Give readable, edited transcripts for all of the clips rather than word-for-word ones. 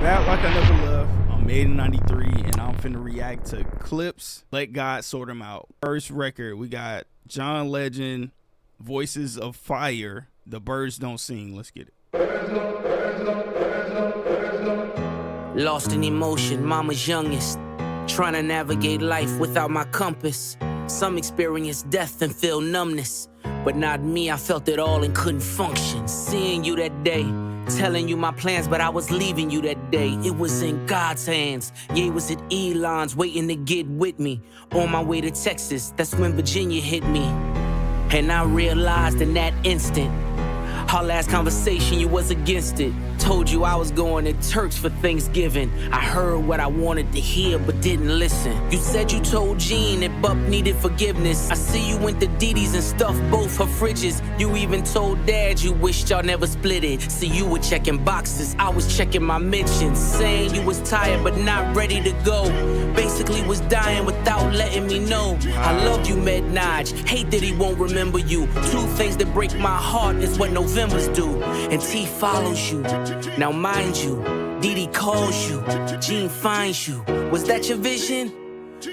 Back like I never left. I'm MADEIN93, and I'm finna react to Clipse, Let God Sort 'Em Out. First record, we got John Legend, Voices of Fire, The Birds Don't Sing. Let's get it. Lost in emotion, mama's youngest. Trying to navigate life without my compass. Some experience death and feel numbness, but not me, I felt it all and couldn't function. Seeing you that day, telling you my plans, but I was leaving you that day. It was in God's hands. Yeah, it was at Elon's, waiting to get with me. On my way to Texas, that's when Virginia hit me. And I realized in that instant, our last conversation, you was against it. Told you I was going to church for Thanksgiving. I heard what I wanted to hear, but didn't listen. You said you told Jean that Buck needed forgiveness. I see you went to Didi's and stuffed both her fridges. You even told Dad you wished y'all never split it. See, you were checking boxes, I was checking my mentions. Saying you was tired but not ready to go. Basically was dying without letting me know. I love you, MADEIN93. Hate that he won't remember you. Two things that break my heart is what Novembers do. And T follows you. Now mind you, Didi calls you, Jean finds you. Was that your vision?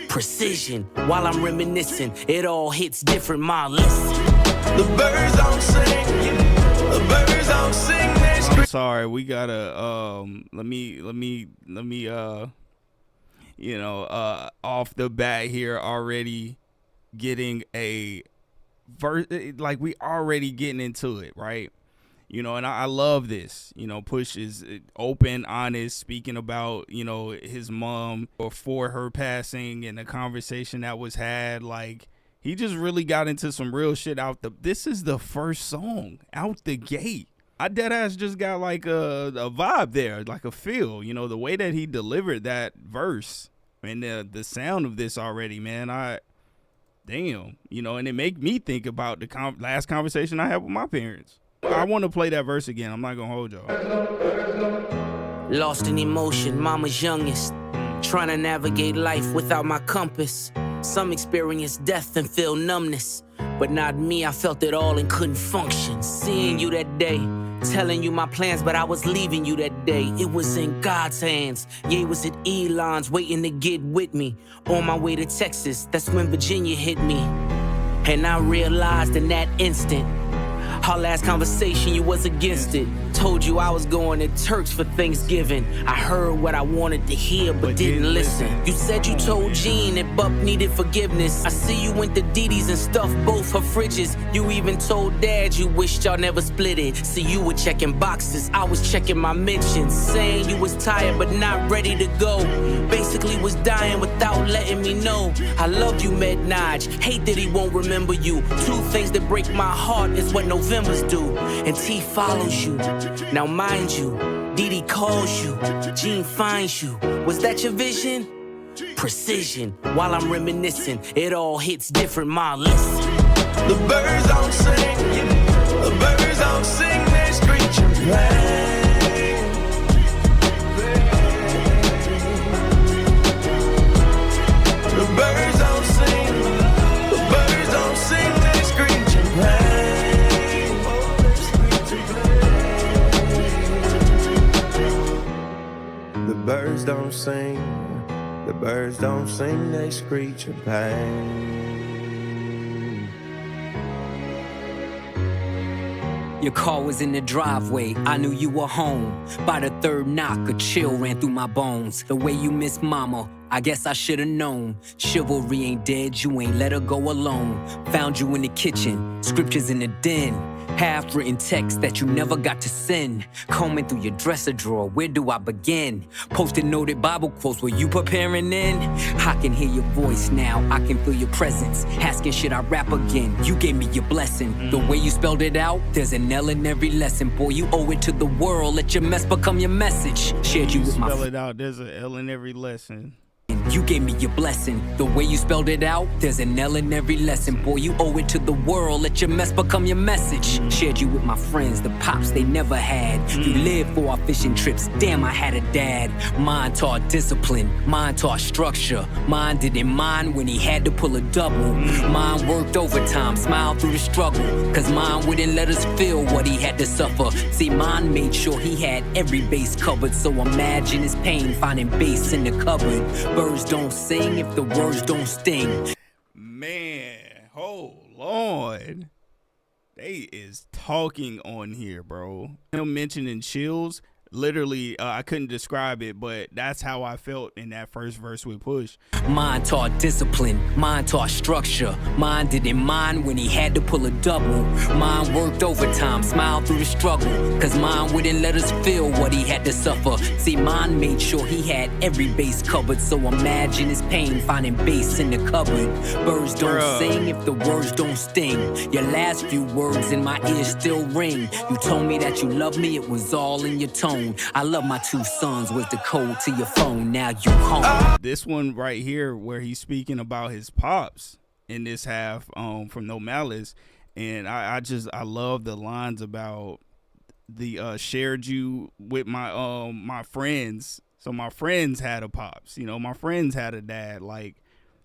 Precision. While I'm reminiscing, it all hits different, my listen. The birds don't sing, the birds don't sing. I'm sorry, we gotta let me off the bat here already getting a verse, like we already getting into it, right? You know, and I love this. You know, Push is open, honest, speaking about, you know, his mom before her passing and the conversation that was had. Like, he just really got into some real shit this is the first song out the gate. I deadass just got like a vibe there, like a feel, you know, the way that he delivered that verse and the sound of this already, man. Damn, you know, and it make me think about the last conversation I had with my parents. I want to play that verse again. I'm not gonna hold y'all. Lost in emotion, mama's youngest. Trying to navigate life without my compass. Some experience death and feel numbness, but not me, I felt it all and couldn't function. Seeing you that day, telling you my plans, but I was leaving you that day. It was in God's hands. Yeah, it was at Elon's, waiting to get with me. On my way to Texas, that's when Virginia hit me. And I realized in that instant, our last conversation, you was against it. Told you I was going to church for Thanksgiving. I heard what I wanted to hear, but didn't listen. You said you told Jean that Buck needed forgiveness. I see you went to Didi's and stuffed both her fridges. You even told Dad you wished y'all never split it. See, you were checking boxes, I was checking my mentions. Saying you was tired but not ready to go. Basically was dying without letting me know. I love you, MADEIN93. Hate that he won't remember you. Two things that break my heart is what Novembers do. And T follows you. Now mind you, Didi calls you, Jean finds you. Was that your vision? Precision. While I'm reminiscing, it all hits different, my listen. The birds don't sing, the birds don't sing, they screech and play. The birds don't sing, the birds don't sing, they screech and play. The birds don't sing, the birds don't sing, they screech in pain. Your car was in the driveway, I knew you were home. By the third knock, a chill ran through my bones. The way you miss mama, I guess I should've known. Chivalry ain't dead, you ain't let her go alone. Found you in the kitchen, scriptures in the den. Half-written text that you never got to send. Combing through your dresser drawer, where do I begin? Posted noted Bible quotes, were you preparing then? I can hear your voice now, I can feel your presence. Asking should I rap again, you gave me your blessing. The way you spelled it out, there's an L in every lesson. Boy, you owe it to the world, let your mess become your message. Shared you with my spell it out, there's an L in every lesson. You gave me your blessing. The way you spelled it out, there's an L in every lesson. Boy, you owe it to the world. Let your mess become your message. Shared you with my friends, the pops they never had. You lived for our fishing trips. Damn, I had a dad. Mine taught discipline. Mine taught structure. Mine didn't mind when he had to pull a double. Mine worked overtime, smiled through the struggle. Cause mine wouldn't let us feel what he had to suffer. See, mine made sure he had every base covered. So imagine his pain finding bass in the cupboard. Birds don't sing if the words don't sting. Man, hold on. They is talking on here, bro. Him mentioning chills. Literally, I couldn't describe it, but that's how I felt in that first verse with Push. Mine taught discipline, mine taught structure. Mine didn't mind when he had to pull a double. Mine worked overtime, smiled through the struggle. Cause mine wouldn't let us feel what he had to suffer. See, mine made sure he had every base covered. So imagine his pain finding bass in the cupboard. Birds don't sing if the words don't sting. Your last few words in my ears still ring. You told me that you loved me, it was all in your tone. I love my two sons was the code to your phone. Now you home. This one right here where he's speaking about his pops in this half from No Malice, and I love the lines about the shared you with my my friends. So my friends had a pops, you know, my friends had a dad. Like,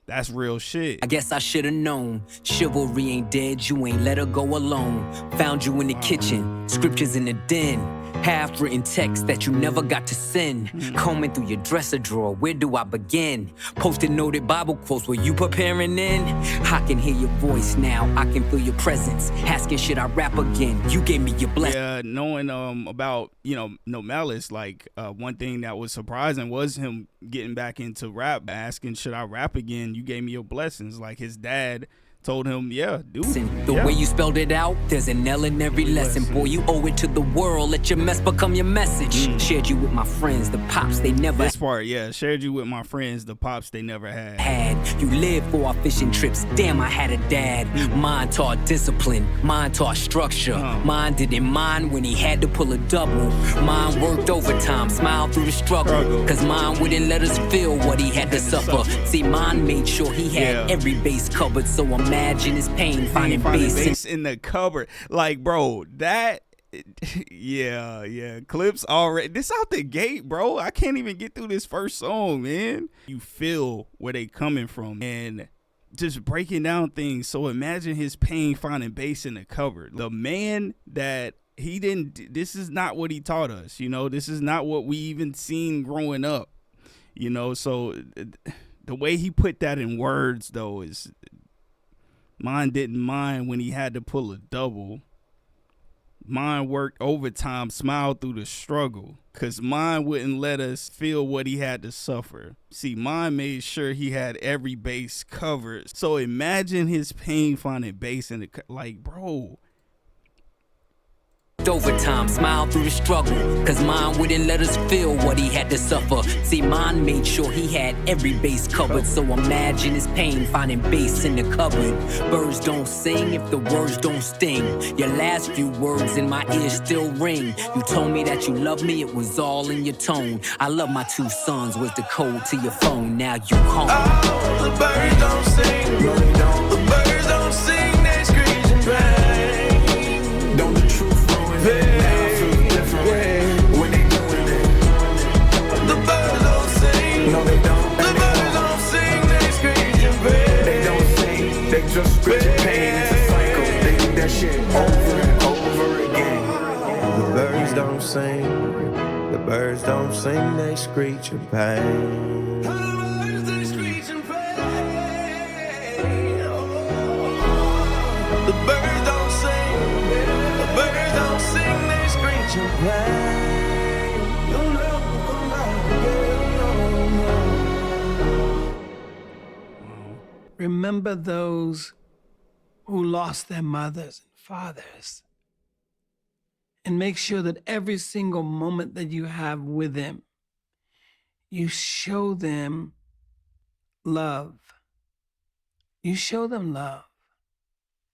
that's real shit. I guess I should've known. Chivalry ain't dead, you ain't let her go alone. Found you in the kitchen, scriptures in the den. Half-written text that you never got to send. Combing through your dresser drawer, where do I begin? Posted noted Bible quotes, were you preparing in? I can hear your voice now, I can feel your presence. Asking should I rap again? You gave me your blessing. Yeah, knowing about, you know, No Malice, like one thing that was surprising was him getting back into rap, asking should I rap again? You gave me your blessings. Like, his dad told him, yeah, dude. The way you spelled it out, there's an L in every lesson. Boy, you owe it to the world. Let your mess become your message. Shared you with my friends, the pops they never This part, yeah, shared you with my friends, the pops they never had. You lived for our fishing trips. Damn, I had a dad. Mine taught discipline. Mine taught structure. Mine didn't mind when he had to pull a double. Mine worked overtime, smiled through the struggle. Cause mine wouldn't let us feel what he had to suffer. See, mine made sure he had every base covered. So imagine his pain finding bass in the cupboard. Like, bro, that yeah, Clipse already, this out the gate, bro. I can't even get through this first song, man. You feel where they coming from and just breaking down things. So imagine his pain finding bass in the cupboard. The man that he didn't, this is not what he taught us, you know. This is not what we even seen growing up, you know. So the way he put that in words, though, is mine didn't mind when he had to pull a double. Mine worked overtime, smiled through the struggle. Cause mine wouldn't let us feel what he had to suffer. See, mine made sure he had every base covered. So imagine his pain finding bass in the, like, bro. Overtime, smiled through the struggle. Cause mine wouldn't let us feel what he had to suffer. See, mine made sure he had every base covered. So imagine his pain finding bass in the cupboard. Birds don't sing if the words don't sting. Your last few words in my ears still ring. You told me that you loved me, it was all in your tone. I love my two sons was the code to your phone. Now you home. Oh, the birds don't sing, no they don't. The birds don't sing, they screech in pain. Don't the truth ruin it? Now it feels different when they doing it. The birds don't sing, no they don't. The birds don't sing, they screech in pain. They don't sing, they just screech in pain. It's a cycle, they do that shit over and over again. The birds don't sing, the birds don't sing, they screech in pain. They screech in pain. The birds don't sing, the birds don't sing, they screech in pain. You'll never come back again. Remember those who lost their mothers and fathers. And make sure that every single moment that you have with them, you show them love. You show them love.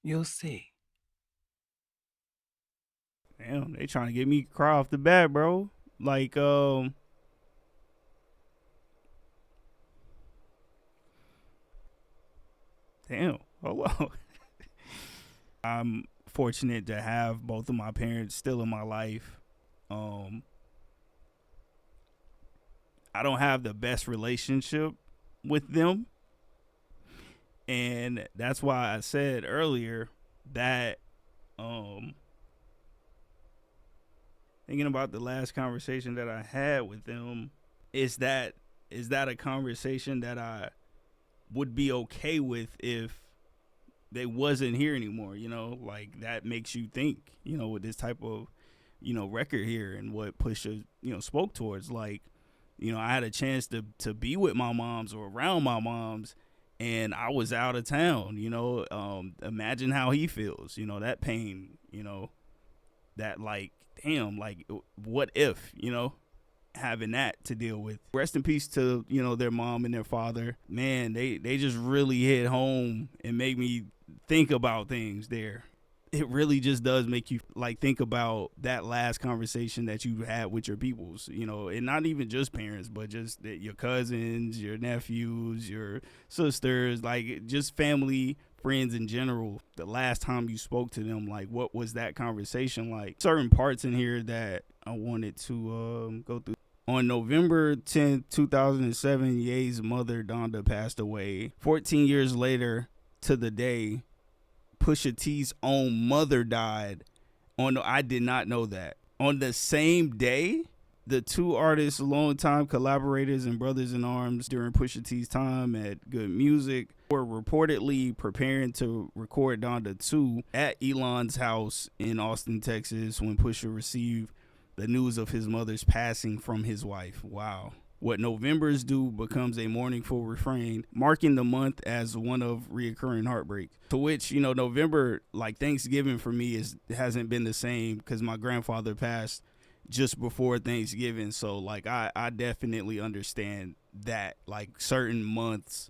You'll see. Damn, they trying to get me to cry off the bat, bro. Like, Damn. Hold on. I'm fortunate to have both of my parents still in my life. I don't have the best relationship with them. And that's why I said earlier that thinking about the last conversation that I had with them, is that a conversation that I would be okay with if they wasn't here anymore, you know? Like, that makes you think, you know, with this type of, you know, record here and what Pusha, you know, spoke towards. Like, you know, I had a chance to be with my moms or around my moms, and I was out of town, you know. Imagine how he feels, you know, that pain, you know, that, like, damn, like, what if, you know, having that to deal with. Rest in peace to, you know, their mom and their father. Man, they just really hit home and make me think about things there. It really just does make you, like, think about that last conversation that you had with your peoples, you know, and not even just parents, but just your cousins, your nephews, your sisters, like, just family, friends in general. The last time you spoke to them, like, what was that conversation like? Certain parts in here that I wanted to go through. On November 10th, 2007, Ye's mother, Donda, passed away. 14 years later to the day, Pusha T's own mother died. I did not know that. On the same day, the two artists, longtime collaborators and brothers in arms during Pusha T's time at Good Music, were reportedly preparing to record Donda 2 at Elon's house in Austin, Texas, when Pusha received the news of his mother's passing from his wife. Wow. What Novembers do becomes a mournful refrain, marking the month as one of reoccurring heartbreak. To which, you know, November, like Thanksgiving for me, hasn't been the same because my grandfather passed just before Thanksgiving. So, like, I definitely understand that, like, certain months,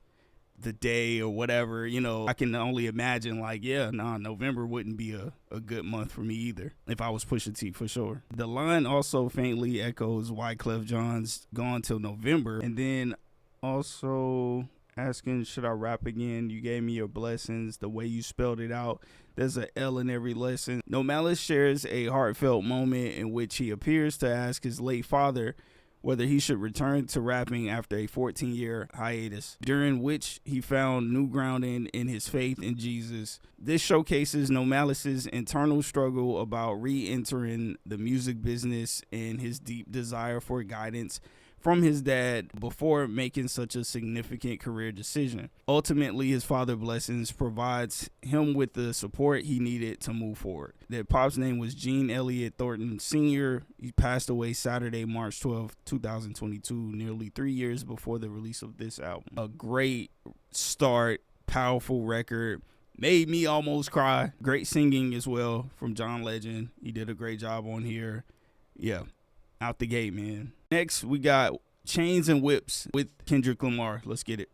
the day or whatever, you know, I can only imagine, like, November wouldn't be a good month for me either if I was Pusha T, for sure. The line also faintly echoes Wyclef Jean's Gone Till November, and then also asking, should I rap again? You gave me your blessings, the way you spelled it out. There's an L in every lesson. No Malice shares a heartfelt moment in which he appears to ask his late father whether he should return to rapping after a 14-year hiatus, during which he found new grounding in his faith in Jesus. This showcases No Malice's internal struggle about re-entering the music business and his deep desire for guidance from his dad before making such a significant career decision. Ultimately, his father blessings provides him with the support he needed to move forward. Their pop's name was Gene Elliott Thornton Sr. He passed away Saturday, March 12, 2022, nearly 3 years before the release of this album. A great start, powerful record. Made me almost cry. Great singing as well from John Legend. He did a great job on here. Yeah, out the gate, man. Next, we got Chains and Whips with Kendrick Lamar. Let's get it.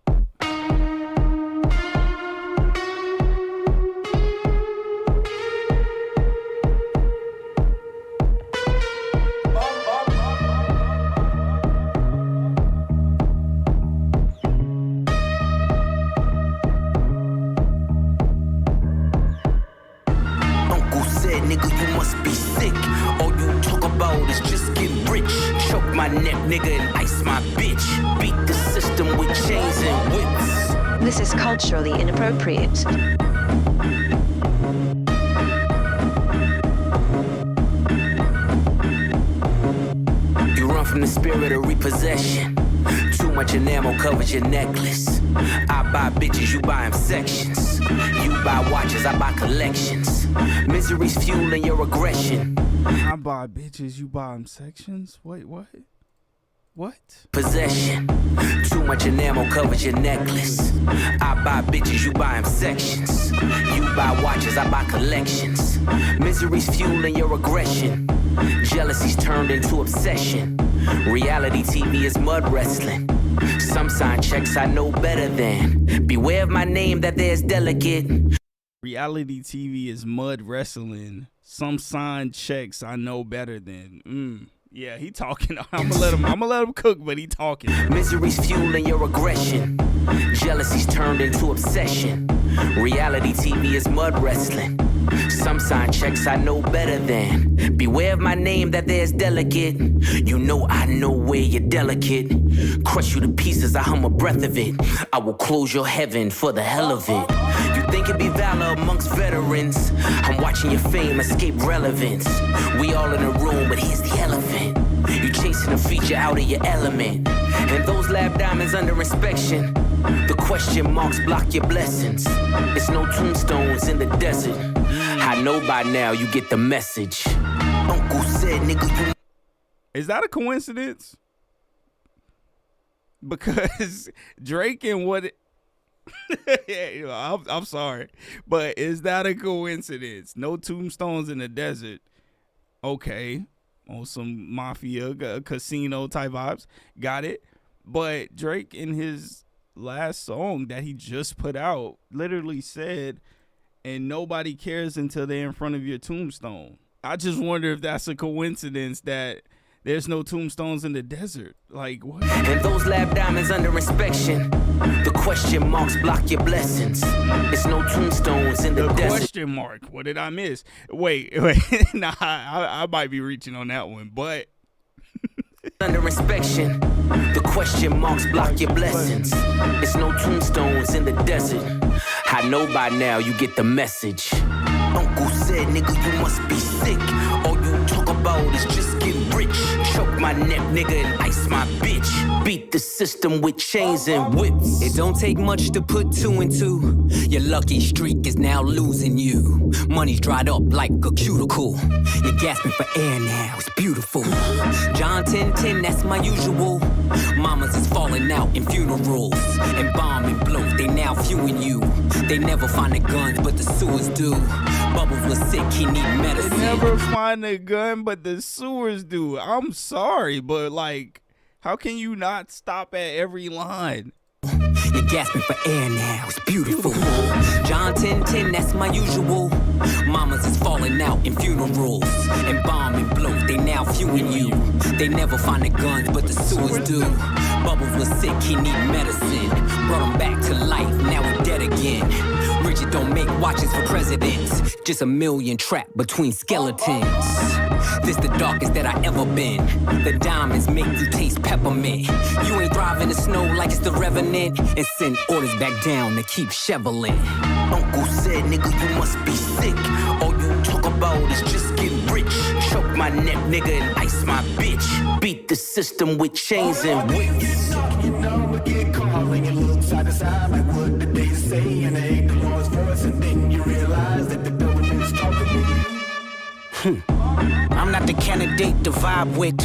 Uncle said, nigga, you must be sick. All you talk about is just get rich. Choke my neck, nigga, and ice my bitch. Beat the system with chains and whips. This is culturally inappropriate. You run from the spirit of repossession. Too much enamel covers your necklace. I buy bitches, you buy them sections. You buy watches, I buy collections. Misery's fueling your aggression. I buy bitches, you buy them sections? Wait, what? What? Possession. Too much enamel covers your necklace. I buy bitches, you buy them sections. You buy watches, I buy collections. Misery's fueling your aggression. Jealousy's turned into obsession. Reality TV is mud wrestling. Some sign checks I know better than. Beware of my name that there's delicate. Reality TV is mud wrestling. Some sign checks I know better than. Yeah, he talking. I'm gonna let him cook, but he talking. Misery's fueling your aggression. Jealousy's turned into obsession. Reality TV is mud wrestling. Some sign checks I know better than. Beware of my name that there's delicate. You know I know where you're delicate. Crush you to pieces, I hum a breath of it. I will close your heaven for the hell of it. You think it'd be valor amongst veterans? I'm watching your fame escape relevance. We all in a room, but here's the elephant. You chasing a feature out of your element. And those lab diamonds under inspection. The question marks block your blessings. It's no tombstones in the desert. I know by now you get the message. Uncle said, nigga, you... Is that a coincidence? Because Drake and what... I'm sorry, but is that a coincidence? No tombstones in the desert. Okay, on some mafia casino type vibes. Got it. But Drake in his last song that he just put out literally said, and nobody cares until they're in front of your tombstone. I just wonder if that's a coincidence that there's no tombstones in the desert. Like, what? And those lab diamonds under inspection. The question marks block your blessings. It's no tombstones in the desert. Question mark. What did I miss? Wait. Nah, I might be reaching on that one, but... Under inspection. The question marks block your blessings. It's no tombstones in the desert. I know by now you get the message. Uncle said, nigga, you must be sick. All you talk about is just getting rich. Choke my neck, nigga, and ice my bitch. Beat the system with chains and whips. It don't take much to put two and two. Your lucky streak is now losing you. Money's dried up like a cuticle. You're gasping for air now, it's beautiful. John 10:10, that's my usual. Mamas is falling out in funerals. And bomb and blow, they now viewing you. They never find the guns, but the sewers do. Bubbles was sick, he need medicine. They never find a gun, but the sewers do. I'm sorry, but like, how can you not stop at every line? You're gasping for air now, it's beautiful. John 10:10, that's my usual. Mamas is falling out in funerals. And bomb and blow, they now viewing you. They never find the guns, but the sewers do. Bubbles was sick, he need medicine. Brought him back to life, now we're dead again. Richard don't make watches for presidents. Just a million trapped between skeletons. This the darkest that I ever been. The diamonds make you taste peppermint. You ain't thriving the snow like it's the Revenant. And send orders back down to keep shoveling. Uncle said, nigga, you must be sick. All you talk about is just getting rich. Choke my neck, nigga, and ice my bitch. Beat the system with chains and whips. You know we get calling and look side to side like what did they say, and they the Lord's voice, and then you realize that the devil is talking to you. I'm not the candidate to vibe with.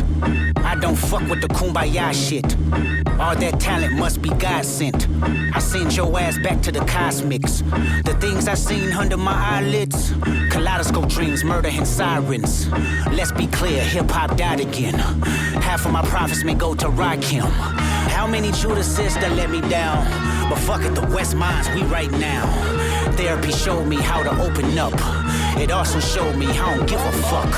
I don't fuck with the kumbaya shit. All that talent must be God sent. I send your ass back to the cosmics. The things I seen under my eyelids. Kaleidoscope dreams, murder and sirens. Let's be clear, hip-hop died again. Half of my profits may go to Rakim. How many Judases that let me down? But fuck it, the West Minds, we right now. Therapy showed me how to open up. It also showed me I don't give a fuck.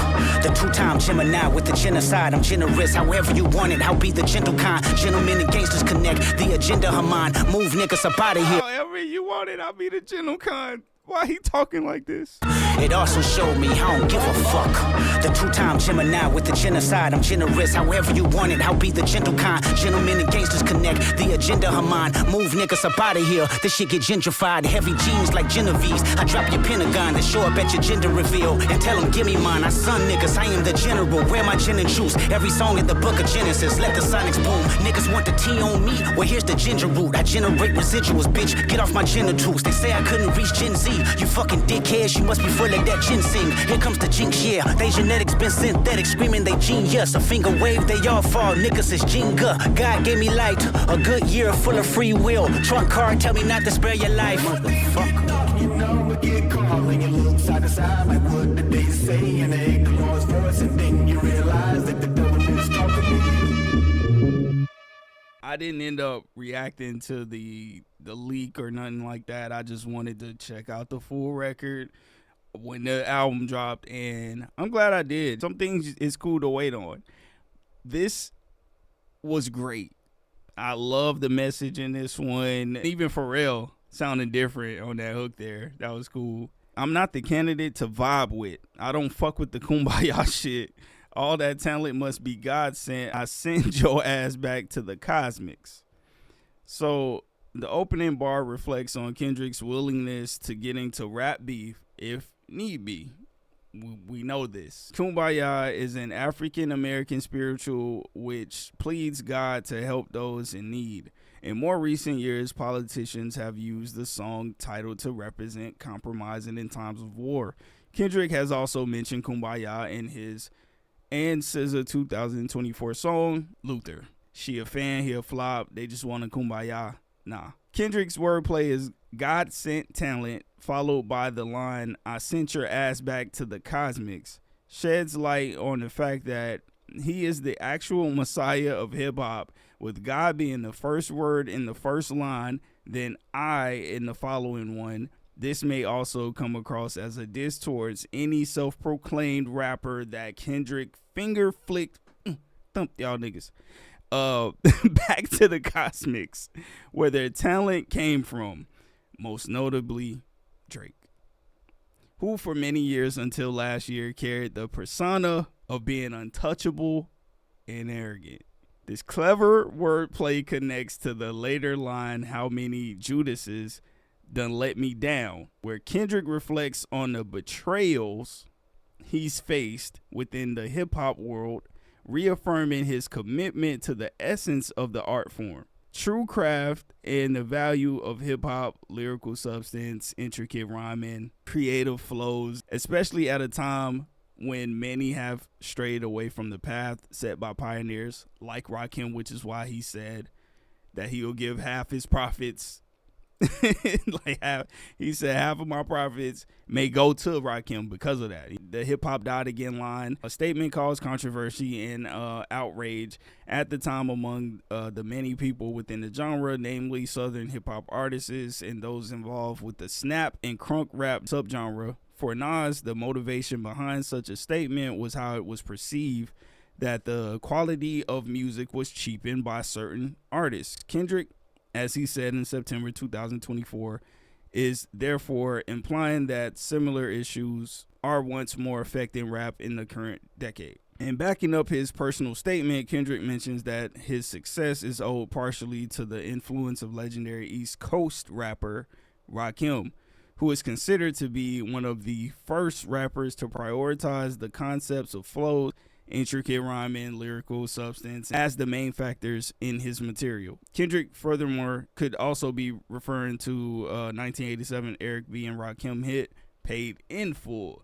The two-time Gemini with the genocide. I'm generous, however you want it. I'll be the gentle kind. Gentlemen and gangsters connect. The agenda of mine. Move niggas up out of here. However you want it, I'll be the gentle kind. Why he talking like this? It also showed me I don't give a fuck. The two-time Gemini with the genocide. I'm generous, however you want it. I'll be the gentle kind. Gentlemen and gangsters connect. The agenda of mine. Move niggas up out of here. This shit get gentrified. Heavy jeans like Genevieve's. I drop your Pentagon and show up at your gender reveal. And tell them, give me mine. I son niggas, I am the general. Wear my gin and juice. Every song in the book of Genesis. Let the sonics boom. Niggas want the tea on me. Well, here's the ginger root. I generate residuals, bitch. Get off my genitals. They say I couldn't reach Gen Z. You fucking dickheads, you must be full of that ginseng. Here comes the jinx, yeah. They genetics been synthetic, screaming they genius. A finger wave, they all fall. Niggas is Jenga. God gave me light, a good year full of free will. Trunk card, tell me not to spare your life. Motherfucker. You know we get calling and look side to side like what did they say, and they the Lord's voice, and then you realize that the devil is talking to you. I didn't end up reacting to the leak or nothing like that. I just wanted to check out the full record when the album dropped, and I'm glad I did. Some things is cool to wait on. This was great. I love the message in this one. Even Pharrell sounding different on that hook there. That was cool. I'm not the candidate to vibe with. I don't fuck with the kumbaya shit. All that talent must be God sent. I send your ass back to the cosmics. So the opening bar reflects on Kendrick's willingness to get into rap beef if need be. We know this. Kumbaya is an African American spiritual which pleads God to help those in need. In more recent years, politicians have used the song title to represent compromising in times of war. Kendrick has also mentioned Kumbaya in his and SZA 2024 song, Luther. She a fan, he a flop, they just want a Kumbaya. Nah. Kendrick's wordplay is God sent talent, followed by the line, I sent your ass back to the cosmics, sheds light on the fact that he is the actual messiah of hip-hop, with God being the first word in the first line, then I in the following one. This may also come across as a diss towards any self-proclaimed rapper that Kendrick finger flicked, thumped y'all niggas, back to the cosmics, where their talent came from, most notably Drake, who for many years until last year carried the persona of being untouchable and arrogant. This clever wordplay connects to the later line, how many Judases done let me down, where Kendrick reflects on the betrayals he's faced within the hip-hop world, reaffirming his commitment to the essence of the art form, true craft, and the value of hip-hop, lyrical substance, intricate rhyming, creative flows, especially at a time when many have strayed away from the path set by pioneers like Rakim, which is why he said that he'll give half his profits. He said half of my profits may go to Rakim because of that. The hip hop died again line, a statement caused controversy and outrage at the time among the many people within the genre, namely Southern hip hop artists and those involved with the snap and crunk rap subgenre. For Nas, the motivation behind such a statement was how it was perceived that the quality of music was cheapened by certain artists. Kendrick, as he said in September 2024, is therefore implying that similar issues are once more affecting rap in the current decade. And backing up his personal statement, Kendrick mentions that his success is owed partially to the influence of legendary East Coast rapper Rakim, who is considered to be one of the first rappers to prioritize the concepts of flow, intricate rhyming, lyrical substance as the main factors in his material. Kendrick, furthermore, could also be referring to 1987 Eric B. and Rakim hit Paid in Full.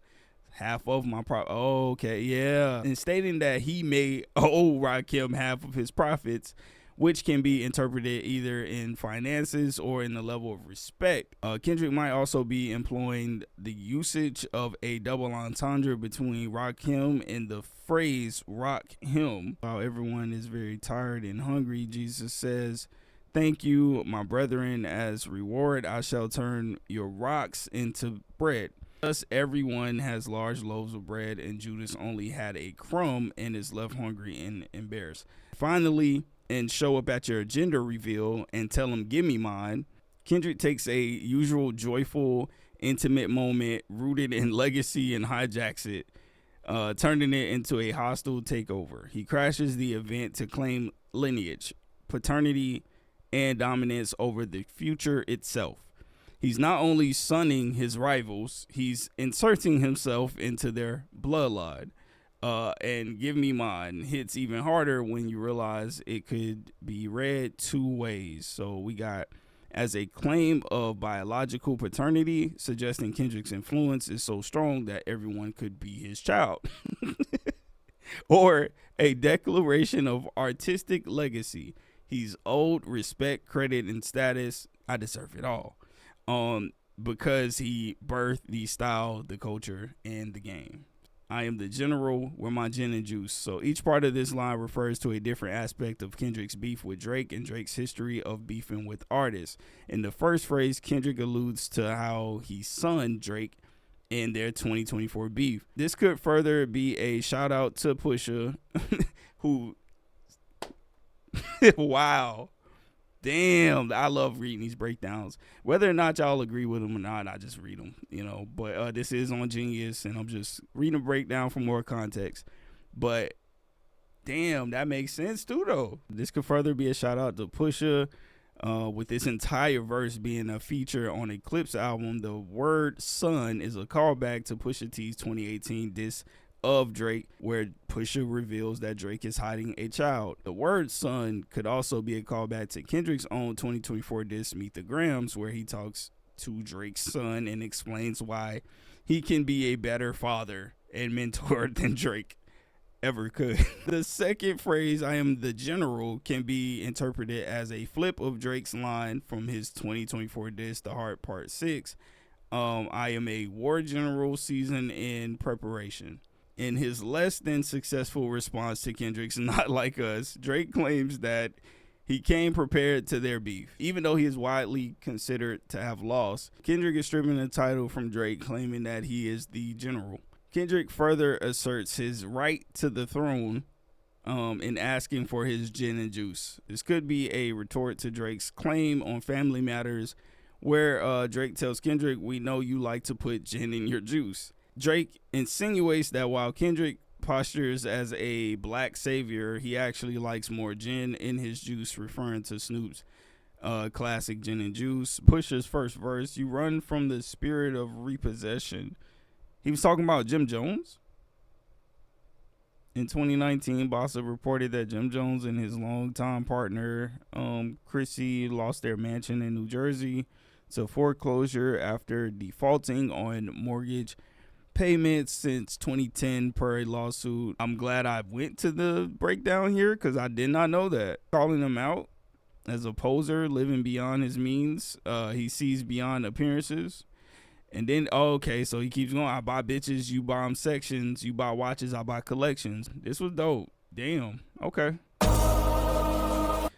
Half of my profit. Oh, okay, yeah. And stating that he may owe Rakim half of his profits, which can be interpreted either in finances or in the level of respect. Kendrick might also be employing the usage of a double entendre between Rakim and the phrase rock him. While everyone is very tired and hungry, Jesus says, thank you, my brethren, as reward I shall turn your rocks into bread. Thus everyone has large loaves of bread, and Judas only had a crumb and is left hungry and embarrassed. Finally, and show up at your agenda reveal and tell him, give me mine, Kendrick takes a usual joyful, intimate moment rooted in legacy and hijacks it, turning it into a hostile takeover. He crashes the event to claim lineage, paternity, and dominance over the future itself. He's not only sunning his rivals, he's inserting himself into their bloodline. And give me mine hits even harder when you realize it could be read two ways. So we got as a claim of biological paternity, suggesting Kendrick's influence is so strong that everyone could be his child. Or a declaration of artistic legacy. He's owed respect, credit, and status. I deserve it all. Because he birthed the style, the culture, and the game. I am the general with my gin and juice. So each part of this line refers to a different aspect of Kendrick's beef with Drake and Drake's history of beefing with artists. In the first phrase, Kendrick alludes to how he sunned Drake in their 2024 beef. This could further be a shout out to Pusha, who, wow, Damn, I love reading these breakdowns. Whether or not y'all agree with them or not, I just read them, you know. But this is on Genius, and I'm just reading a breakdown for more context. But damn, that makes sense too, though. This could further be a shout out to Pusha, with this entire verse being a feature on a Clipse album. The word "son" is a callback to Pusha T's 2018 diss of Drake, where Pusha reveals that Drake is hiding a child. The word "son" could also be a callback to Kendrick's own 2024 diss "Meet the Grams," where he talks to Drake's son and explains why he can be a better father and mentor than Drake ever could. The second phrase, "I am the general," can be interpreted as a flip of Drake's line from his 2024 diss "The Heart Part 6. I am a war general seasoned in preparation." In his less than successful response to Kendrick's "Not Like Us," Drake claims that he came prepared to their beef. Even though he is widely considered to have lost, Kendrick is stripping the title from Drake, claiming that he is the general. Kendrick further asserts his right to the throne in asking for his gin and juice. This could be a retort to Drake's claim on Family Matters, where Drake tells Kendrick, "We know you like to put gin in your juice." Drake insinuates that while Kendrick postures as a black savior, he actually likes more gin in his juice, referring to Snoop's classic Gin and Juice. Pusha's first verse, "You run from the spirit of repossession." He was talking about Jim Jones. In 2019, Bossa reported that Jim Jones and his longtime partner, Chrissy, lost their mansion in New Jersey to foreclosure after defaulting on mortgage payments since 2010 per a lawsuit. I'm glad I went to the breakdown here because I did not know that. Calling him out as a poser, living beyond his means. He sees beyond appearances. And then, okay, so he keeps going. "I buy bitches, you buy them sections. You buy watches, I buy collections." This was dope. Damn. Okay.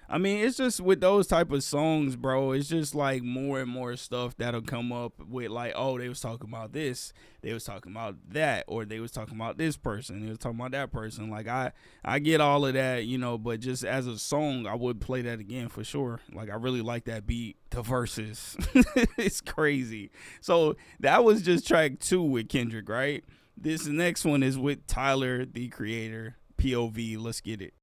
I mean, it's just with those type of songs, bro, it's just like more and more stuff that'll come up with like, oh, they was talking about this, they was talking about that, or they was talking about this person, they was talking about that person. Like I get all of that, you know, but just as a song, I would play that again for sure. Like I really like that beat, the verses. It's crazy. So that was just track 2 with Kendrick, right? This next one is with Tyler, the Creator, POV. Let's get it.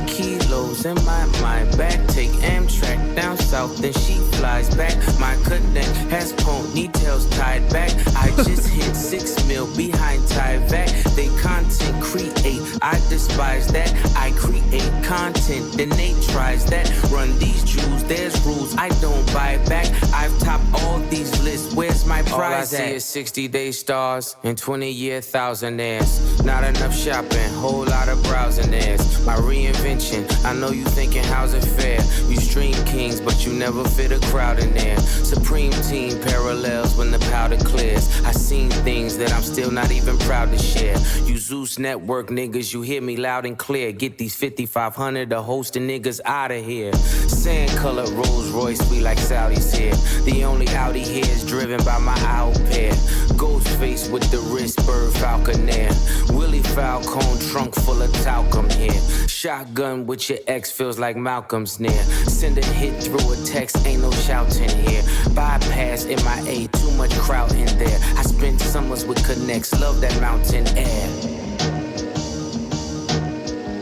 Kilos in my mind back, take Amtrak down south, then she flies back. My connect has ponytails tied back. I just hit 6 mil behind Tyvek. They content create, I despise that. I create content, then they tries that. Run these jewels, there's rules I don't buy back. I've topped all these lists, where's my prize? All I see is 60-day stars and 20-year thousandaires. Not enough shopping, whole lot of browsing theirs. My reinvention, I know you thinking how's it fair? You stream kings, but you never fit a crowd in there. Supreme team parallels when the powder clears. I seen things that I'm still not even proud to share. You Zeus Network niggas, you hear me loud and clear. Get these 5,500 to hosting niggas out of here. Sand color Rolls Royce, we like Saudis here. The only Audi here is driven by my owl pair. Ghost face with the wrist, bird falconer. Willie Falcone trunk full of talcum here. Shotgun with your ex feels like Malcolm's near. Send a hit through a text, ain't no shouting here. Bypass MIA, too much crowd in there. I spend summers with connects, love that mountain air.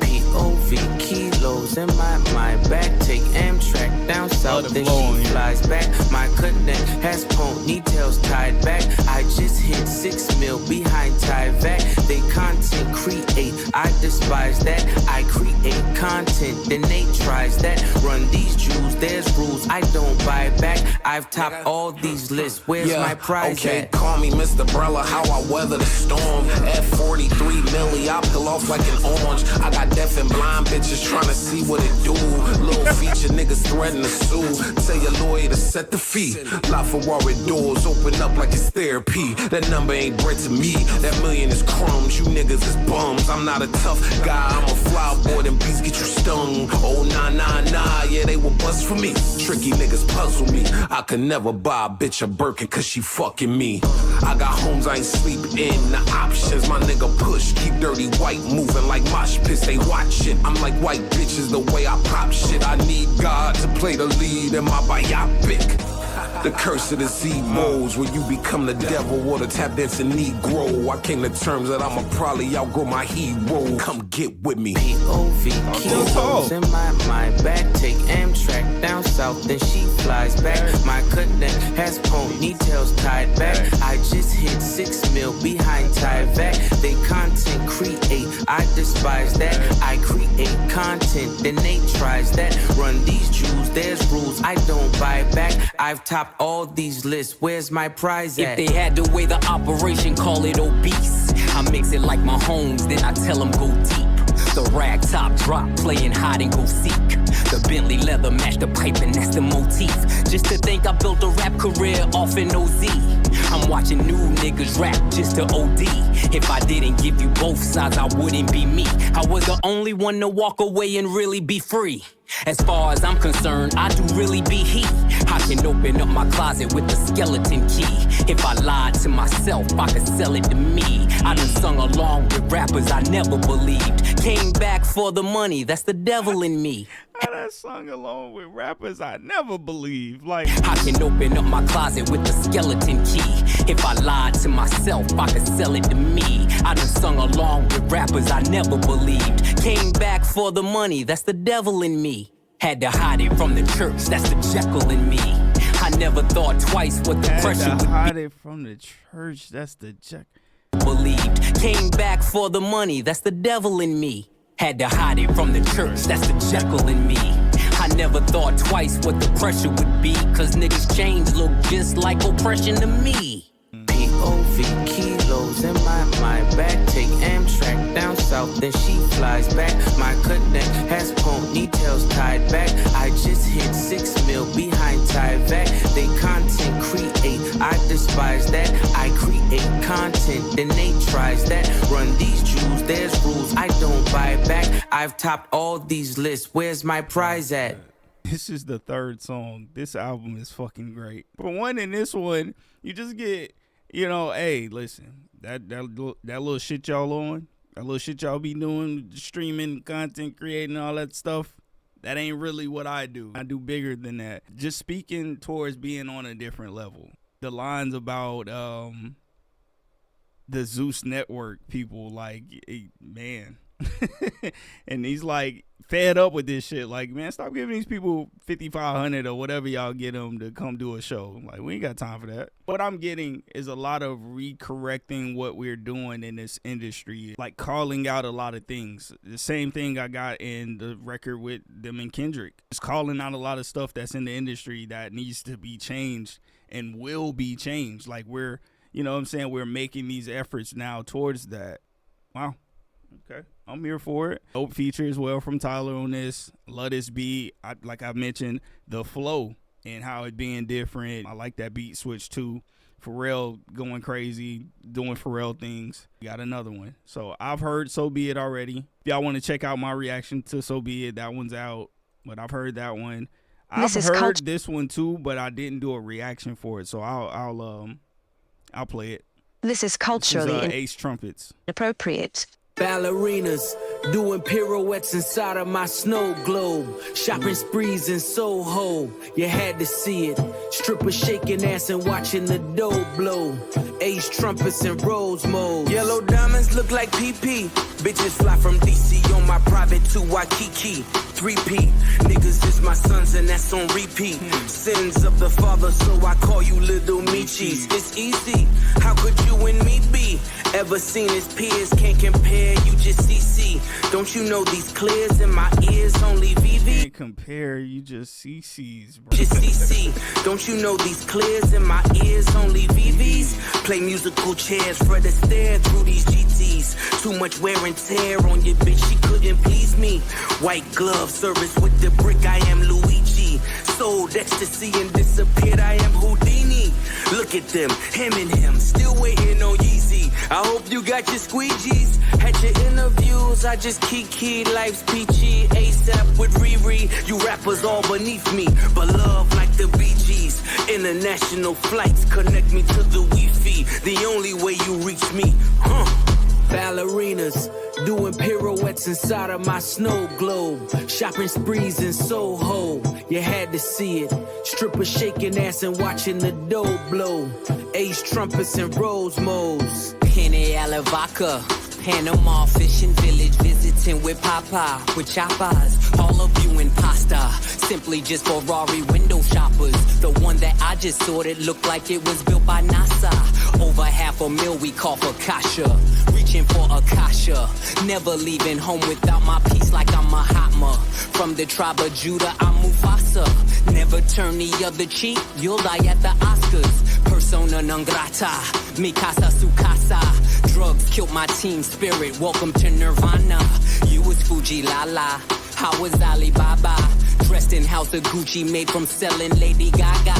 POV kilos in my mind back, take Amtrak down south, then she flies back. My connect has ponytails tied back. I just hit 6 mil behind Tyvek. They content create, I despise that. I create content, then they tries that. Run these jewels, there's rules I don't buy back. I've topped all these lists, where's my prize at? Call me Mr. Brella, how I weather the storm. At 43 milli, I peel off like an orange. I got deaf and blind bitches trying to see see what it do. Little feature niggas threaten to sue. Tell your lawyer to set the fee. LaFerrari doors open up like it's therapy. That number ain't bread to me. That million is crumbs. You niggas is bums. I'm not a tough guy. I'm a fly boy. Them beats get you stung. Oh, nah, yeah, they will bust for me. Tricky niggas puzzle me. I could never buy a bitch a Birkin cause she fucking me. I got homes I ain't sleep in. The options my nigga push. Keep dirty white moving like mosh pits. They watch it. I'm like white bitches the way I pop shit. I need God to play the lead in my biopic. The curse of the Z-Moles, where you become the devil or the tap dancing Negro. I came to terms that I'ma probably outgrow my hero. Come get with me. POV, kilos in my mind. Back, take Amtrak down south, then she flies back. My cutlet has ponytails tied back. I just hit 6 mil behind Tyvek. They content create, I despise that. I create content, then they tries that. Run these Jews, there's rules I don't buy back. I've topped all these lists, where's my prize at? If they had to weigh the operation, call it obese. I mix it like my homes, then I tell them go deep. The rag top drop, playing hide and go seek. The Bentley leather match the pipe and that's the motif. Just to think I built a rap career off an OZ. I'm watching new niggas rap just to OD. If I didn't give you both sides, I wouldn't be me. I was the only one to walk away and really be free. As far as I'm concerned, I do really be he. I can open up my closet with the skeleton key. If I lied to myself, I could sell it to me. I done sung along with rappers I never believed. Came back for the money, that's the devil in me. I done sung along with rappers I never believed. Like, I can open up my closet with the skeleton key. If I lied to myself, I could sell it to me. I done sung along with rappers I never believed. Came back for the money, that's the devil in me. Had to hide it from the church, that's the Jekyll in me. I never thought twice what the pressure would be. Hide it from the church, that's the Jekyll. Believed. Came back for the money, that's the devil in me. Had to hide it from the church, that's the Jekyll in me. I never thought twice what the pressure would be. Cause niggas' chains look just like oppression to me. POV, kilos in my mind. Back, take Amtrak down south, then she flies back. My cutlet has ponytails tied back. I just hit 6 mil behind Tyvek. They content create, I despise that. I create content, then they tries that. Run these Jews, there's rules I don't buy back. I've topped all these lists, where's my prize at? This is the third song. This album is fucking great. For one, in this one, you just get, you know, hey, listen, that little shit y'all on, that little shit y'all be doing, streaming, content, creating, all that stuff, that ain't really what I do. I do bigger than that. Just speaking towards being on a different level. The lines about the Zeus Network people, like, man. And he's like fed up with this shit. Like, man, stop giving these people $5,500 or whatever y'all get them to come do a show. Like, we ain't got time for that. What I'm getting is a lot of recorrecting what we're doing in this industry, like calling out a lot of things. The same thing I got in the record with them and Kendrick. Just calling out a lot of stuff that's in the industry that needs to be changed and will be changed. Like, we're, you know what I'm saying, we're making these efforts now towards that. Wow. Okay, I'm here for it. Dope feature as well from Tyler on this. Love this beat. Like I mentioned, the flow and how it being different. I like that beat switch too. Pharrell going crazy, doing Pharrell things. Got another one. So I've heard So Be It already. If y'all want to check out my reaction to So Be It, that one's out. But I've heard that one. I've heard this one too, but I didn't do a reaction for it. So I'll play it. This is culturally Ace Trumpets. inappropriate. Ballerinas doing pirouettes inside of my snow globe. Shopping sprees in Soho, you had to see it. Strippers shaking ass and watching the dough blow. Ace trumpets in rose mode. Yellow diamonds look like PP. Bitches fly from DC on my private to Waikiki. 3P, niggas is my sons and that's on repeat. Sins of the father, so I call you little Michis. It's easy, how could you and me be? Ever seen his peers, can't compare, you just CC. Don't you know these clears in my ears, only VV? Can't compare, you just CCs, bro. Just CC, don't you know these clears in my ears, only VVs? Play musical chairs for the stare through these GTs. Too much wear and tear on your bitch, she couldn't please me. White glove service with the brick, I am Luigi. Sold ecstasy and disappeared, I am Houdini. Look at them, him and him, still waiting on Yeezy. I hope you got your squeegees. Had your interviews, I just kikied, life's peachy. ASAP with Riri, you rappers all beneath me. But love like the Bee Gees. International flights connect me to the Wi-Fi. The only way you reach me, Ballerinas, doing pirouettes inside of my snow globe. Shopping sprees in Soho, you had to see it. Strippers shaking ass and watching the dough blow. Ace trumpets and rose modes. Penny Alavaca, Panama fishing village, visiting with Papa, with chapas. All of you in pasta, simply just Ferrari window shoppers. The one that I just sorted looked like it was built by NASA. Over $500,000 we call for Kasha. Reaching for Akasha, never leaving home without my piece like I'm Mahatma. From the tribe of Judah, I'm Mufasa. Never turn the other cheek, you'll die at the Oscars. Persona non grata, mi casa su casa. Drugs killed my team spirit, welcome to Nirvana. You was Fuji Lala, I was Alibaba. Dressed in house of Gucci, made from selling Lady Gaga.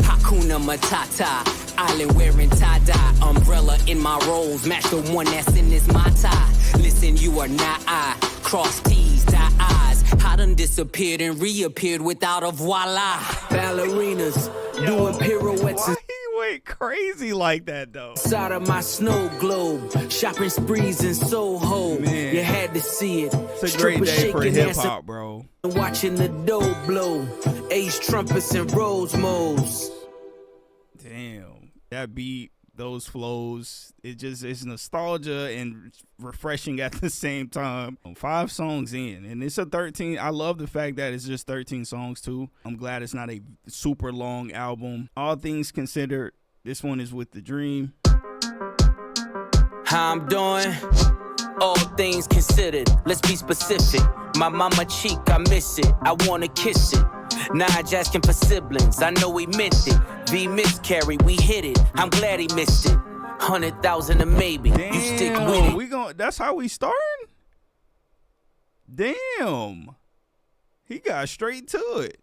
Hakuna Matata, island wearing tie-dye. Umbrella in my rolls, match the one that's in this Mata. Listen, you are not I, cross T's, dot I's. I done disappeared and reappeared without a voila. Ballerinas, doing pirouettes. Why he went crazy like that though? Inside of my snow globe, shopping sprees in Soho. Man. You had to see it. It's a great day for shaking hip ass hop, bro. and watching the dough blow. Ace trumpets and rose modes. Damn, that beat, those flows, it's nostalgia and refreshing at the same time. 5 songs in, and it's a 13. I love the fact that it's just 13 songs too. I'm glad it's not a super long album. All things considered, this one is with The Dream. How I'm doing? All things considered, let's be specific. My mama cheek, I miss it. I wanna kiss it. Nige asking for siblings, I know he meant it. V miscarry, we hit it. I'm glad he missed it. 100,000 a maybe. Damn, You stick with it. That's how we starting? Damn. He got straight to it.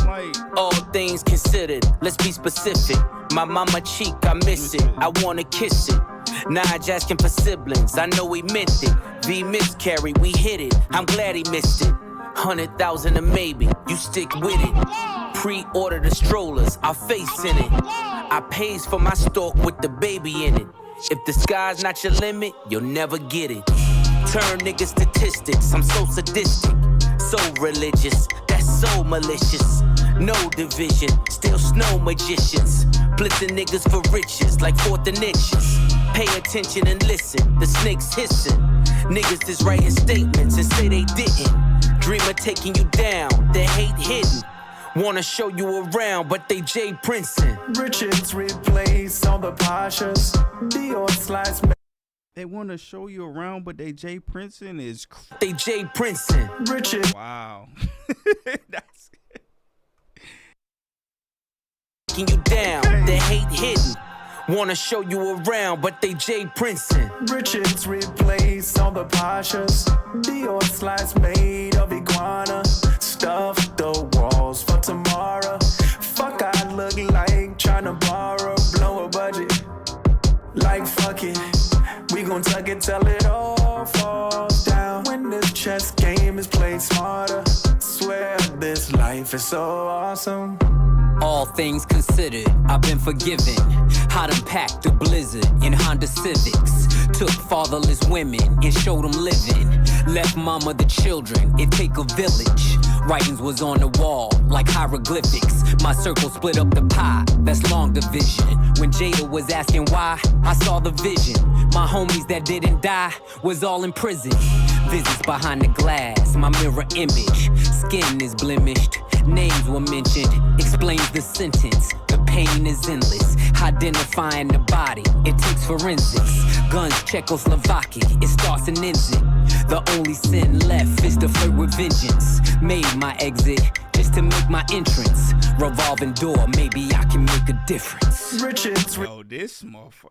Like, all things considered, let's be specific. My mama cheek, I miss it. I wanna kiss it. Nige asking for siblings, I know he meant it. V miscarry, we hit it. I'm glad he missed it. 100,000 a maybe, you stick with it. Pre-order the strollers, our face in it. I pays for my stalk with the baby in it. If the sky's not your limit, you'll never get it. Turn niggas statistics, I'm so sadistic, so religious, that's so malicious. No division, still snow magicians. Blitzing niggas for riches, like 4th and inches. Pay attention and listen, the snake's hissing. Niggas is writing statements and say they didn't. Dreamer taking you down, the hate hidden. Wanna show you around, but they Jay Princeton. Richards replace all the Pashas. Dior slides. they want to show you around, but they Jay Princeton is They Jay Princeton. Richard. wow. That's Taking you down, the hate hidden. Wanna show you around, but they Jay Princeton. Richards replace all the Pashas. Dior slides made of iguana. Stuff the walls for tomorrow. Fuck, I look like tryna borrow, blow a budget. Like fuck it, we gon' tuck it till it all falls down. When this chess game is played smarter, swear this life is so awesome. All things considered, I've been forgiven. I done packed the blizzard in Honda Civics. Took fatherless women and showed them living. Left mama the children, it take a village. Writings was on the wall like hieroglyphics. My circle split up the pie, that's long division. When Jada was asking why, I saw the vision. My homies that didn't die was all in prison. Visits behind the glass, my mirror image. Skin is blemished, names were mentioned. Explains the sentence, the pain is endless. Identifying the body, it takes forensics. Guns Czechoslovakia, it starts and ends it. The only sin left is to flirt with vengeance. Made my exit, just to make my entrance. Revolving door, maybe I can make a difference. Yo, this motherfucker.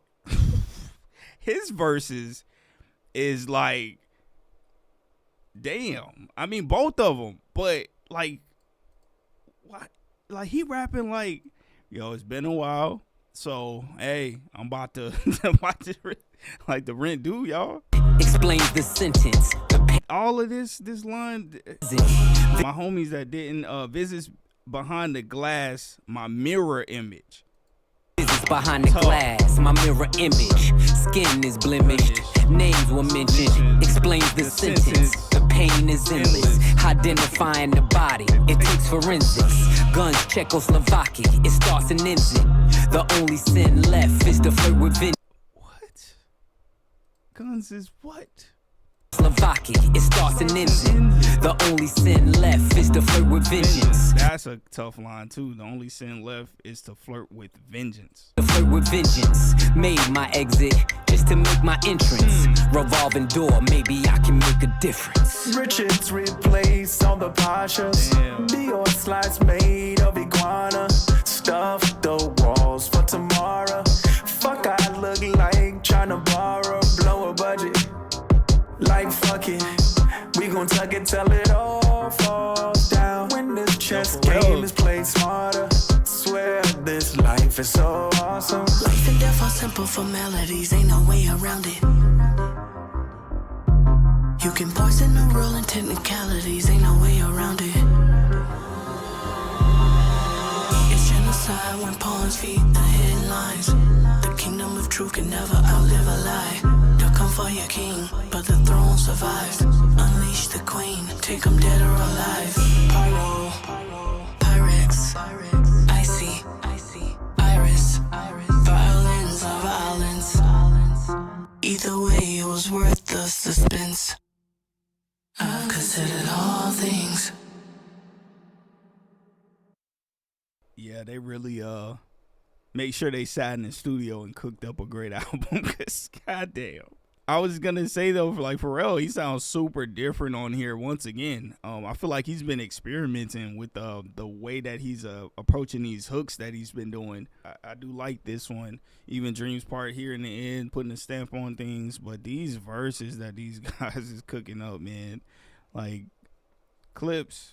His verses is like, damn. I mean, both of them, but like, what? Like he rapping like, yo, it's been a while, so hey, I'm about to like the rent due, y'all. Explains the sentence. All of this line, my homies that didn't visits behind the glass, my mirror image. Visits behind the glass, my mirror image. Skin is blemished, names were mentioned. Explains the sentence. The pain is endless. Identifying the body, it takes forensics. Guns, Czechoslovakia, it starts and ends it. The only sin left is to flirt with vengeance. What? Guns is what? Slovakia, it starts and ends it. The only sin left is to flirt with vengeance. That's a tough line too. The only sin left is to flirt with vengeance. To flirt with vengeance. Made my exit just to make my entrance. Revolving door, maybe I can make a difference. Richards replace all the Pashas. Dior slides made of iguana. Stuff the walls for tomorrow. Fuck, I look like trying to borrow, blow a budget. Like fuck it, we gon' tuck it till it all falls down. When this chess game is played smarter, swear this life is so awesome. Life and death are simple formalities, ain't no way around it. You can poison the world in technicalities, ain't no way around it. It's genocide when pawns feed the headlines. The kingdom of truth can never outlive a lie. They'll come for your king, but the throne survives. Unleash the queen, take them dead or alive. Pyro, Pyrex, Icy, Iris, violence of violence. Either way, it was worth the suspense. I've considered all things. Yeah, they really make sure they sat in the studio and cooked up a great album. Cause goddamn, I was gonna say though, for Pharrell, he sounds super different on here once again. I feel like he's been experimenting with the way that he's approaching these hooks that he's been doing. I do like this one, even Dreams part here in the end, putting a stamp on things. But these verses that these guys is cooking up, man, like Clipse.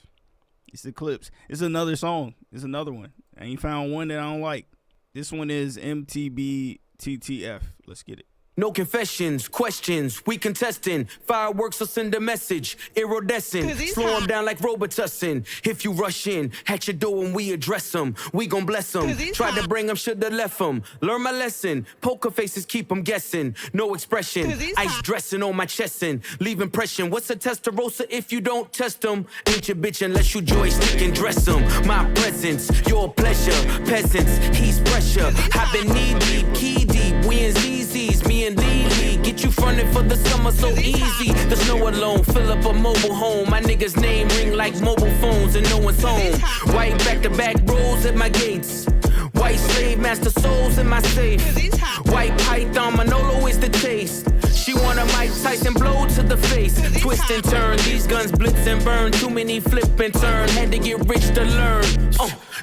It's the Clipse. It's another song. It's another one. I ain't found one that I don't like. This one is MTBTTF. Let's get it. No confessions, questions, we contesting. Fireworks will send a message, iridescent. Slow them down like Robitussin. If you rush in, at your door when we address them, we gon' bless them. Tried to bring them, shoulda left them. Learn my lesson, poker faces keep them guessing. No expression, ice dressing on my chest and leave impression. What's a Testarossa if you don't test them? Ain't your bitch unless you joystick and dress them. My presence, your pleasure, peasants, he's pressure. I've been knee deep, key deep, we in ZZ's, me and Lee, get you fronted for the summer so easy. The snow alone, fill up a mobile home. My niggas' name ring like mobile phones and no one's home. White back-to-back rolls at my gates. White slave master souls in my safe. White python Manolo is the taste. She want a Mike Tyson blow to the face. Twist and turn, these guns blitz and burn. Too many flip and turn, had to get rich to learn.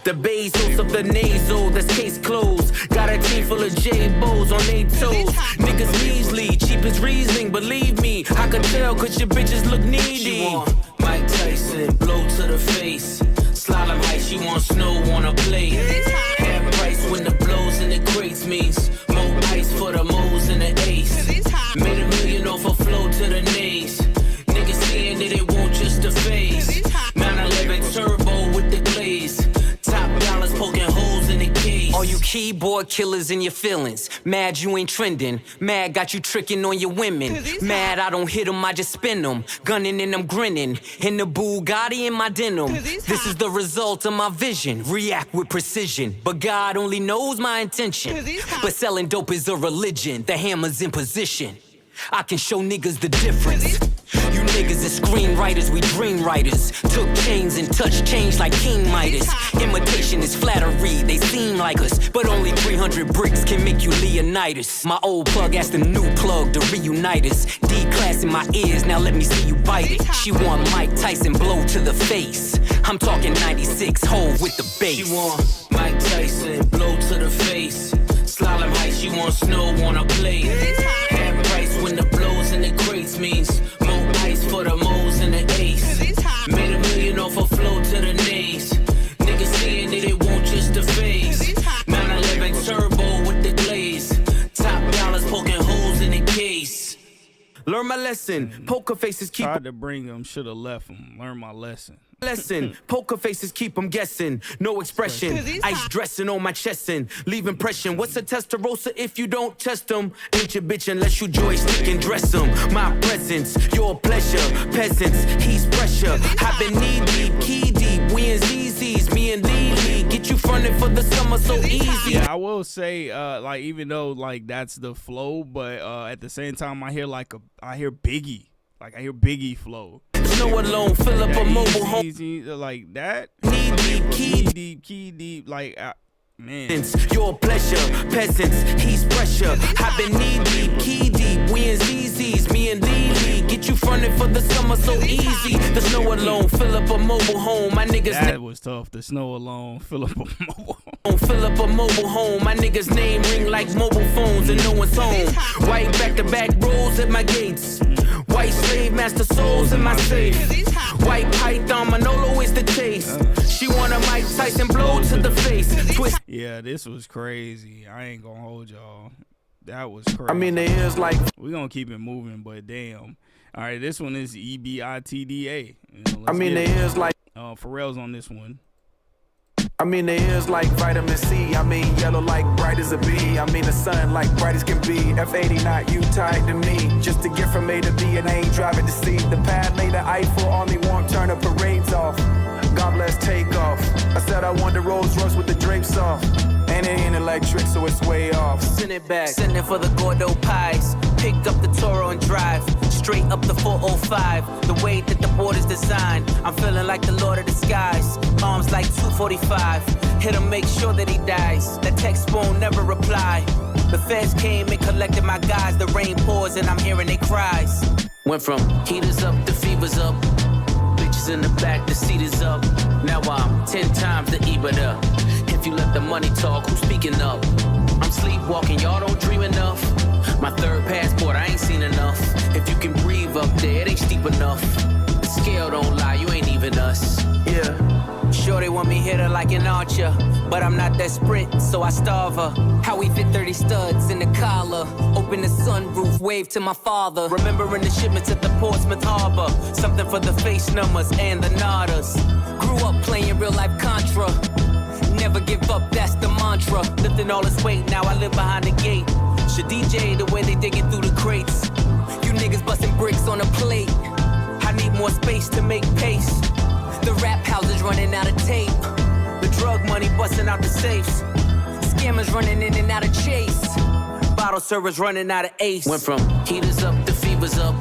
The Bezos of the nasal, that's case closed. Got a team full of J-Bows on they toes. Niggas measly, cheap as Riesling, believe me. I can tell cause your bitches look needy. She want Mike Tyson, blow to the face. Slalom height, she want snow on a plate. Half price when the blows in the crates means more ice for the moles and the ace. Made $1 million off a flow to the nays. Niggas seeing that it won't just a phase. 911 turbo with the glaze. Top dollars poking holes in the case. All you keyboard killers in your feelings. Mad you ain't trending. Mad got you tricking on your women. Mad I don't hit them, I just spin them. Gunning and I'm grinning. In the Bugatti in my denim. This is the result of my vision. React with precision. But God only knows my intention. But selling dope is a religion. The hammer's in position. I can show niggas the difference. You niggas is screenwriters, we dream writers. Took chains and touched change like King Midas. Imitation is flattery, they seem like us. But only 300 bricks can make you Leonidas. My old plug asked the new plug to reunite us. D-class in my ears, now let me see you bite it. She want Mike Tyson blow to the face. I'm talking 96 Hove with the bass. She want Mike Tyson, blow to the face. Slalom height, she want snow on a plate. Half price when the blows in the crates means more ice for the moles and the ace. Made $1 million off a flow to the nays. Niggas saying that it won't just the phase. 911 turbo with the glaze. Top dollars poking holes in the case. Learn my lesson. Poker faces keep. Tried to bring him, should have left him. Learn my lesson. Lesson. Poker faces keep them guessing. No expression. Ice dressing on my chest and leave impression. What's a Testarossa if you don't test them? Ain't your bitch unless you joystick and dress them. My presence, your pleasure. Peasants, he's pressure. I've been knee deep, key deep. We in ZZ's, me and Lee. Get you fronted for the summer so easy. Yeah, I will say, like, even though like that's the flow, but at the same time, I hear Biggie. Like I hear Biggie flow. Snow alone, fill up a mobile home. Easy, like that. Knee deep, Key deep, like man. Your pleasure, peasants, he's pressure. I've been knee deep, key deep. We in ZZ's, me and Lee. Get you fronted for the summer so easy. The snow alone, fill up a mobile home. My niggas. That was tough. The snow alone, fill up a mobile home. Fill up a mobile home. My niggas' name ring like mobile phones and no one's home. White back-to-back rolls at my gates. White slave master souls in my safe. White python Manolo is the taste. She want a Mike Tyson blow to the face. Twist. Yeah, this was crazy. I ain't gonna hold y'all. That was crazy. I mean, there is like. We gonna keep it moving, but damn. All right, this one is EBITDA. I mean, there is like. Pharrell's on this one. I mean, there is like vitamin C. I mean, yellow like bright as a bee. I mean, the sun like bright as can be. F80 not you tied to me. Just to get from A to B and I ain't driving to C. The pad laid the Eiffel, Army won't turn the parades off. God bless takeoff. I said I want the Rolls Royce with the drapes off. And it ain't electric, so it's way off. Send it back, send it for the Gordo pies. Picked up the Toro and drive straight up the 405. The way that the board is designed, I'm feeling like the Lord of the Skies. Arms like 245. Hit him, make sure that he dies. That text won't never reply. The feds came and collected my guys. The rain pours and I'm hearing their cries. Went from heaters up to fevers up. Bitches in the back, the seat is up. Now I'm 10 times the EBITDA. If you let the money talk, who's speaking up? I'm sleepwalking, y'all don't dream enough. My third passport, I ain't seen enough. If you can breathe up there, it ain't steep enough. The scale don't lie, you ain't even us. Yeah. Sure they want me hit her like an archer, but I'm not that sprint, so I starve her. How we fit 30 studs in the collar. Open the sunroof, wave to my father. Remembering the shipments at the Portsmouth Harbor. Something for the face numbers and the nadas. Grew up playing real life Contra. Never give up, that's the mantra. Lifting all this weight, now I live behind the gate. Should DJ the way they digging through the crates. You niggas busting bricks on a plate. I need more space to make pace. The rap houses running out of tape. The drug money busting out the safes. Scammers running in and out of Chase. Bottle servers running out of Ace. Went from heaters up to fevers up.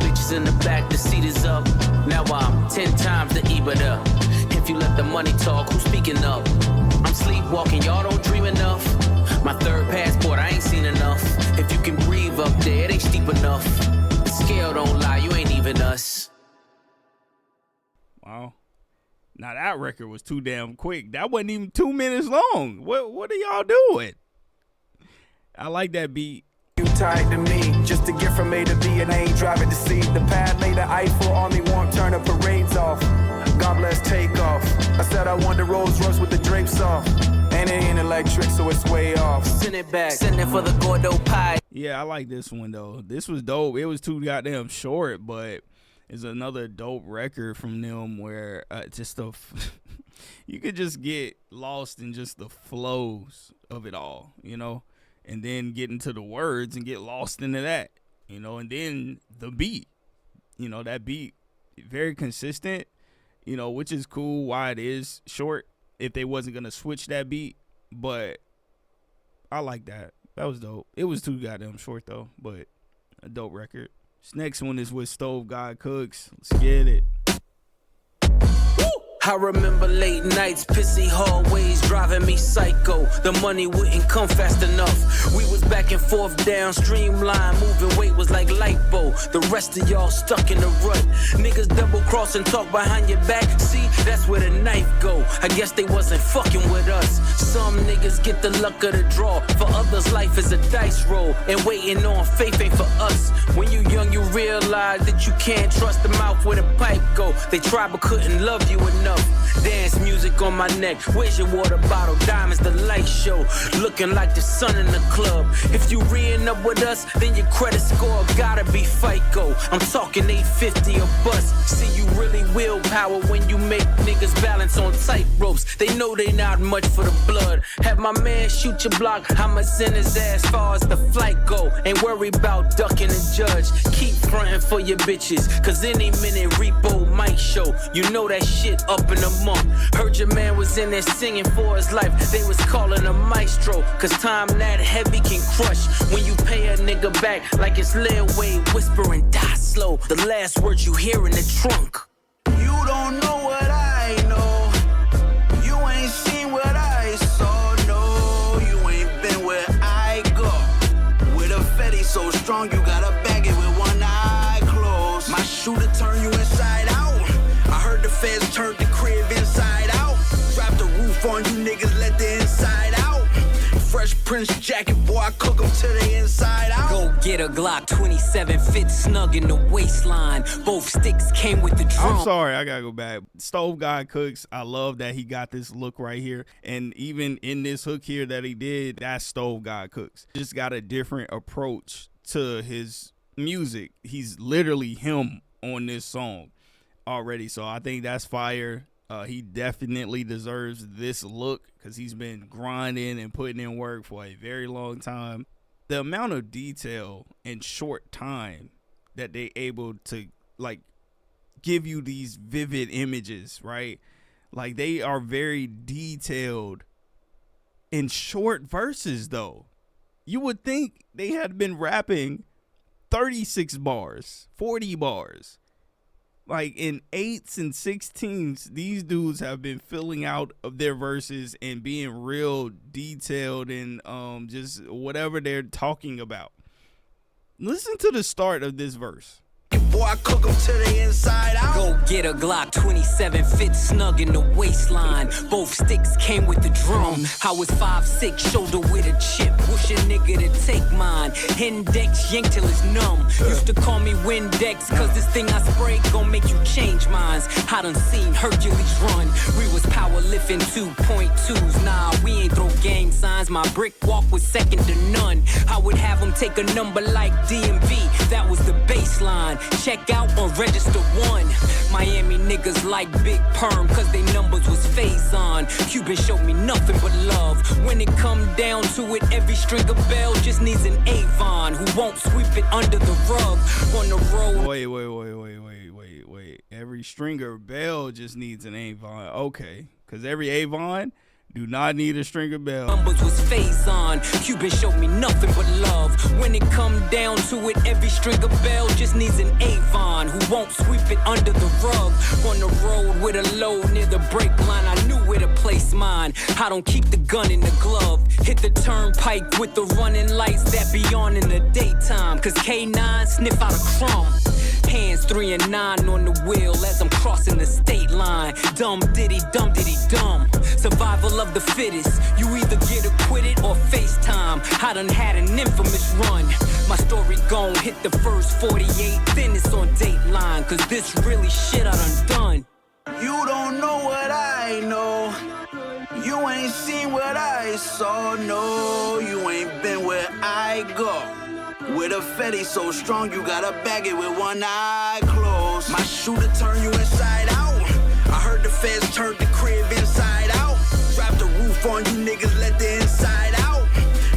Bitches in the back, the seat is up. Now I'm 10 times the EBITDA. If you let the money talk, who's speaking up? I'm sleepwalking, y'all don't dream enough. My third passport, I ain't seen enough. If you can breathe up there, it ain't steep enough. The scale don't lie, you ain't even us. Wow. Now that record was too damn quick. That wasn't even 2 minutes long. What are y'all doing? I like that beat. You tied to me, just to get from A to B and I ain't driving to C. The pad laid the Eiffel, Army won't turn the parades off. God bless takeoff. I said I want the Rolls Royce with the drapes off. And it ain't electric, so it's way off. Send it back, send it for the Gordo pie. Yeah, I like this one though. This was dope. It was too goddamn short, but it's another dope record from them where just the you could just get lost in just the flows of it all, you know, and then get into the words and get lost into that, you know, and then the beat, you know, that beat very consistent, you know, which is cool why it is short if they wasn't gonna switch that beat, but I like that. That was dope. It was too goddamn short though, but a dope record. This next one is with Stove God Cooks. Let's get it. I remember late nights, pissy hallways driving me psycho. The money wouldn't come fast enough. We was back and fourth down, streamline, moving weight was like lipo. The rest of y'all stuck in the rut. Niggas double cross and talk behind your back. See, that's where the knife go. I guess they wasn't fucking with us. Some niggas get the luck of the draw. For others, life is a dice roll. And waiting on faith ain't for us. When you young, you realize that you can't trust the mouth where the pipe go. They tried but couldn't love you enough. Dance music on my neck. Where's your water bottle? Diamonds, the light show. Looking like the sun in the club. If you re-ing up with us, then your credit score gotta be FICO. I'm talking 850 a bus. See, you really willpower when you make niggas balance on tight ropes. They know they not much for the blood. Have my man shoot your block, I'ma send his ass far as the flight go. Ain't worry about ducking the judge. Keep frontin' for your bitches, cause any minute repo might show. You know that shit up in a month. Heard your man was in there singing for his life. They was calling him maestro, cause time that heavy can crush. When you pay a nigga back like it's Lil Wayne whispering, die slow. The last words you hear in the trunk. You don't know what I know. You ain't seen what I saw. No, you ain't been where I go. With a fetty so strong, you gotta bag it with one eye closed. My shooter turn you inside out. I heard the feds turned the crib inside out. Drop the roof on you niggas, let the inside out. Fresh Prince jacket, boy, I cook them to the inside out. Go get a Glock 27, fit snug in the waistline. Both sticks came with the drum. I'm sorry, I gotta go back. Stove God Cooks, I love that he got this look right here. And even in this hook here that he did, that's Stove God Cooks. Just got a different approach to his music. He's literally him on this song already. So I think that's fire. He definitely deserves this look because he's been grinding and putting in work for a very long time. The amount of detail in short time that they able to like give you these vivid images, right? Like they are very detailed in short verses though. You would think they had been rapping 36 bars, 40 bars. Like in 8s and 16s, these dudes have been filling out of their verses and being real detailed and just whatever they're talking about. Listen to the start of this verse. Boy, I cook them to the inside out. Go get a Glock 27, fit snug in the waistline. Both sticks came with the drum. I was 5'6", shoulder with a chip. Wish a nigga to take mine. Index yank till it's numb. Used to call me Windex, cause this thing I spray gon' make you change minds. I done seen Hercules run. We was power lifting 2.2s. Nah, we ain't throw gang signs. My brick walk was second to none. I would have them take a number like DMV. That was the baseline. Check out on register 1. Miami niggas like Big Perm, cause they numbers was phase on. Cuban showed me nothing but love. When it come down to it, every string of bell just needs an Avon who won't sweep it under the rug. On the road. Wait. Every stringer bell just needs an Avon. Okay, cause every Avon do not need a stringer bell. Numbers was phase on. Cuban showed me nothing but love. When it come down to it, every string of bell just needs an Avon who won't sweep it under the rug. On the road with a load near the brake line, I knew where to place mine. I don't keep the gun in the glove. Hit the turnpike with the running lights that be on in the daytime. Cause K9 sniff out a crumb. Hands 3 and 9 on the wheel as I'm crossing the state line. Dumb diddy dumb. Survival of the fittest. You either get acquitted or FaceTime. I done had an infamous run. My story gon' hit the first 48, then it's on Dateline. Cause this really shit I done. You don't know what I know. You ain't seen what I saw. No, you ain't been where I go. With a fetty so strong, you gotta bag it with one eye closed. My shooter turn you inside out. I heard the feds turned the crib inside out. Drop the roof on you niggas, let the inside out.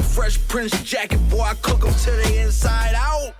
Fresh Prince jacket, boy, I cook them to the inside out.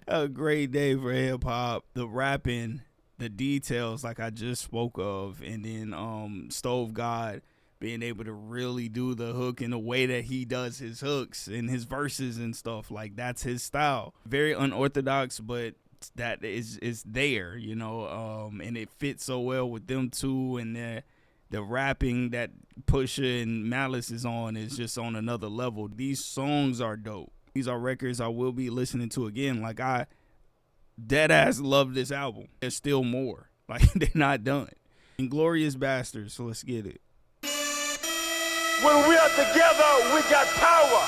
A great day for hip hop. The rapping, the details like I just spoke of, and then Stove God being able to really do the hook in the way that he does his hooks and his verses and stuff. Like that's his style. Very unorthodox, but that is there, you know, and it fits so well with them two, and the rapping that Pusha and Malice is on is just on another level. These songs are dope. These are records I will be listening to again. Like, I dead ass love this album. There's still more. Like, they're not done. Inglorious Bastards, so let's get it. When we are together, we got power.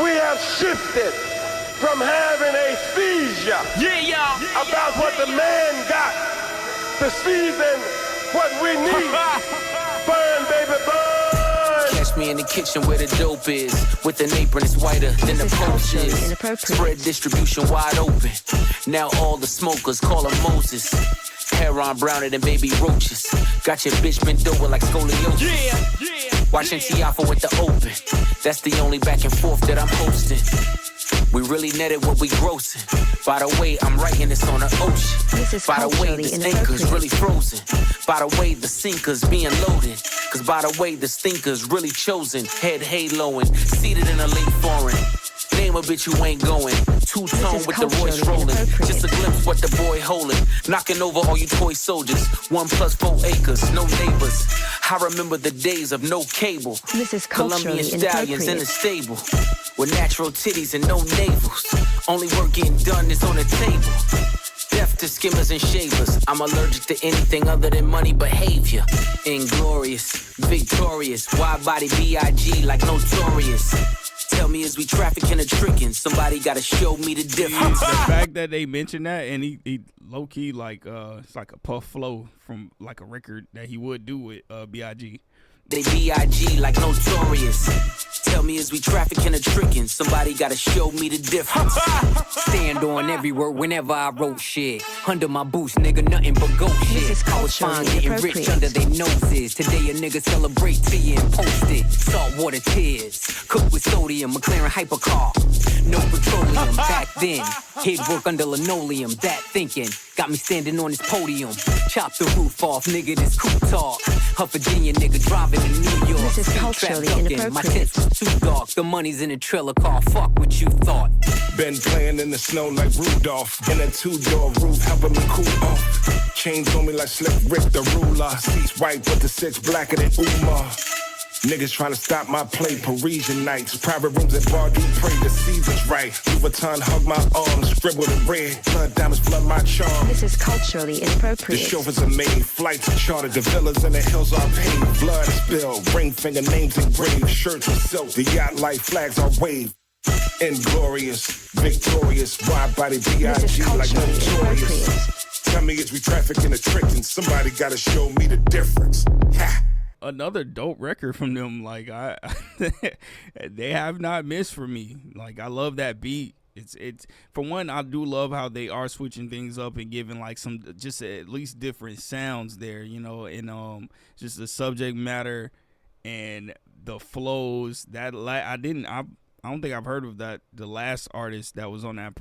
We have shifted from having a seizure about what the man got to season what we need. Burn, baby, burn. Catch me in the kitchen where the dope is. With an apron, it's whiter than the post is. Spread distribution wide open. Now all the smokers call him Moses. Hair on browner than baby roaches. Got your bitch bent over like scoliosis. Watching Tiafa with the open. That's the only back and forth that I'm hosting. We really netted what we grossing. By the way, I'm writing this on the ocean. By the way, this anchor's really frozen. By the way, the sinker's being loaded. Cause by the way, the stinker's really chosen. Head haloing, seated in a late foreign. Name a bitch you ain't going. Two-tone with the Royce rolling. Just a glimpse what the boy holding. Knocking over all you toy soldiers. 1 + 4 acres, no neighbors. I remember the days of no cable. Colombian stallions in the stable. With natural titties and no navels. Only work getting done is on the table. Deaf to skimmers and shavers. I'm allergic to anything other than money behavior. Inglorious, victorious. Wide body B.I.G. like notorious. Tell me, is we trafficking or tricking? Somebody gotta show me the difference. The fact that they mentioned that, and he low key like it's like a Puff Flow from like a record that he would do with B.I.G. They B.I.G. like notorious. Tell me, is we trafficking or tricking? Somebody gotta show me the difference. Stand on every word whenever I wrote shit. Under my boots, nigga, nothing but goat shit. I was fine getting rich under their noses. Today a nigga celebrate to you and post it. Saltwater tears, cooked with sodium, McLaren hypercar. No petroleum back then. Head work under linoleum, that thinking. Got me standing on this podium. Chop the roof off, nigga, this coupe talk. A Virginia nigga driving to New York. This is culturally inappropriate. My tents was too dark. The money's in a trailer car. Fuck what you thought. Been playing in the snow like Rudolph. In a 2-door roof, helping me cool off. Chains on me like Slick Rick the ruler. Seats white, but the 6 blacker than Umar. Niggas trying to stop my play, Parisian nights. Private rooms at Bar du Pray, the season's right. Louis Vuitton hug my arms, scribbled in red. Blood diamonds flood my charm. This is culturally The inappropriate. chauffeurs are made, flights are chartered, the villas in the hills are paid. Blood spilled, ring finger names engraved, shirts of silk, the yacht light flags are waved. Inglorious, victorious, wide body This is B.I.G. like culturally notorious. inappropriate. Tell me, is we trafficking or tricking? Somebody gotta show me the difference. Ha! Another dope record from them. Like, they have not missed for me. Like, I love that beat. It's for one, I do love how they are switching things up and giving like some just at least different sounds there, you know, and just the subject matter and the flows that I don't think I've heard of that, the last artist that was on that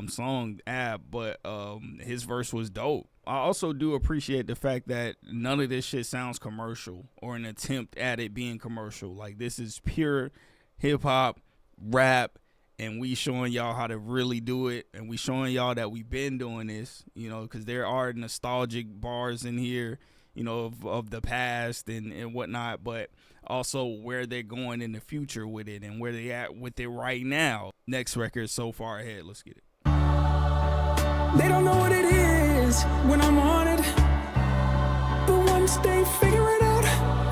song but his verse was dope. I also do appreciate the fact that none of this shit sounds commercial or an attempt at it being commercial. Like, this is pure hip hop, rap, and we showing y'all how to really do it, and we showing y'all that we've been doing this, you know, because there are nostalgic bars in here, you know, of the past and whatnot, but also where they're going in the future with it and where they at with it right now. Next record, So Far Ahead. Let's get it. They don't know what it is when I'm on it. But once they figure it out,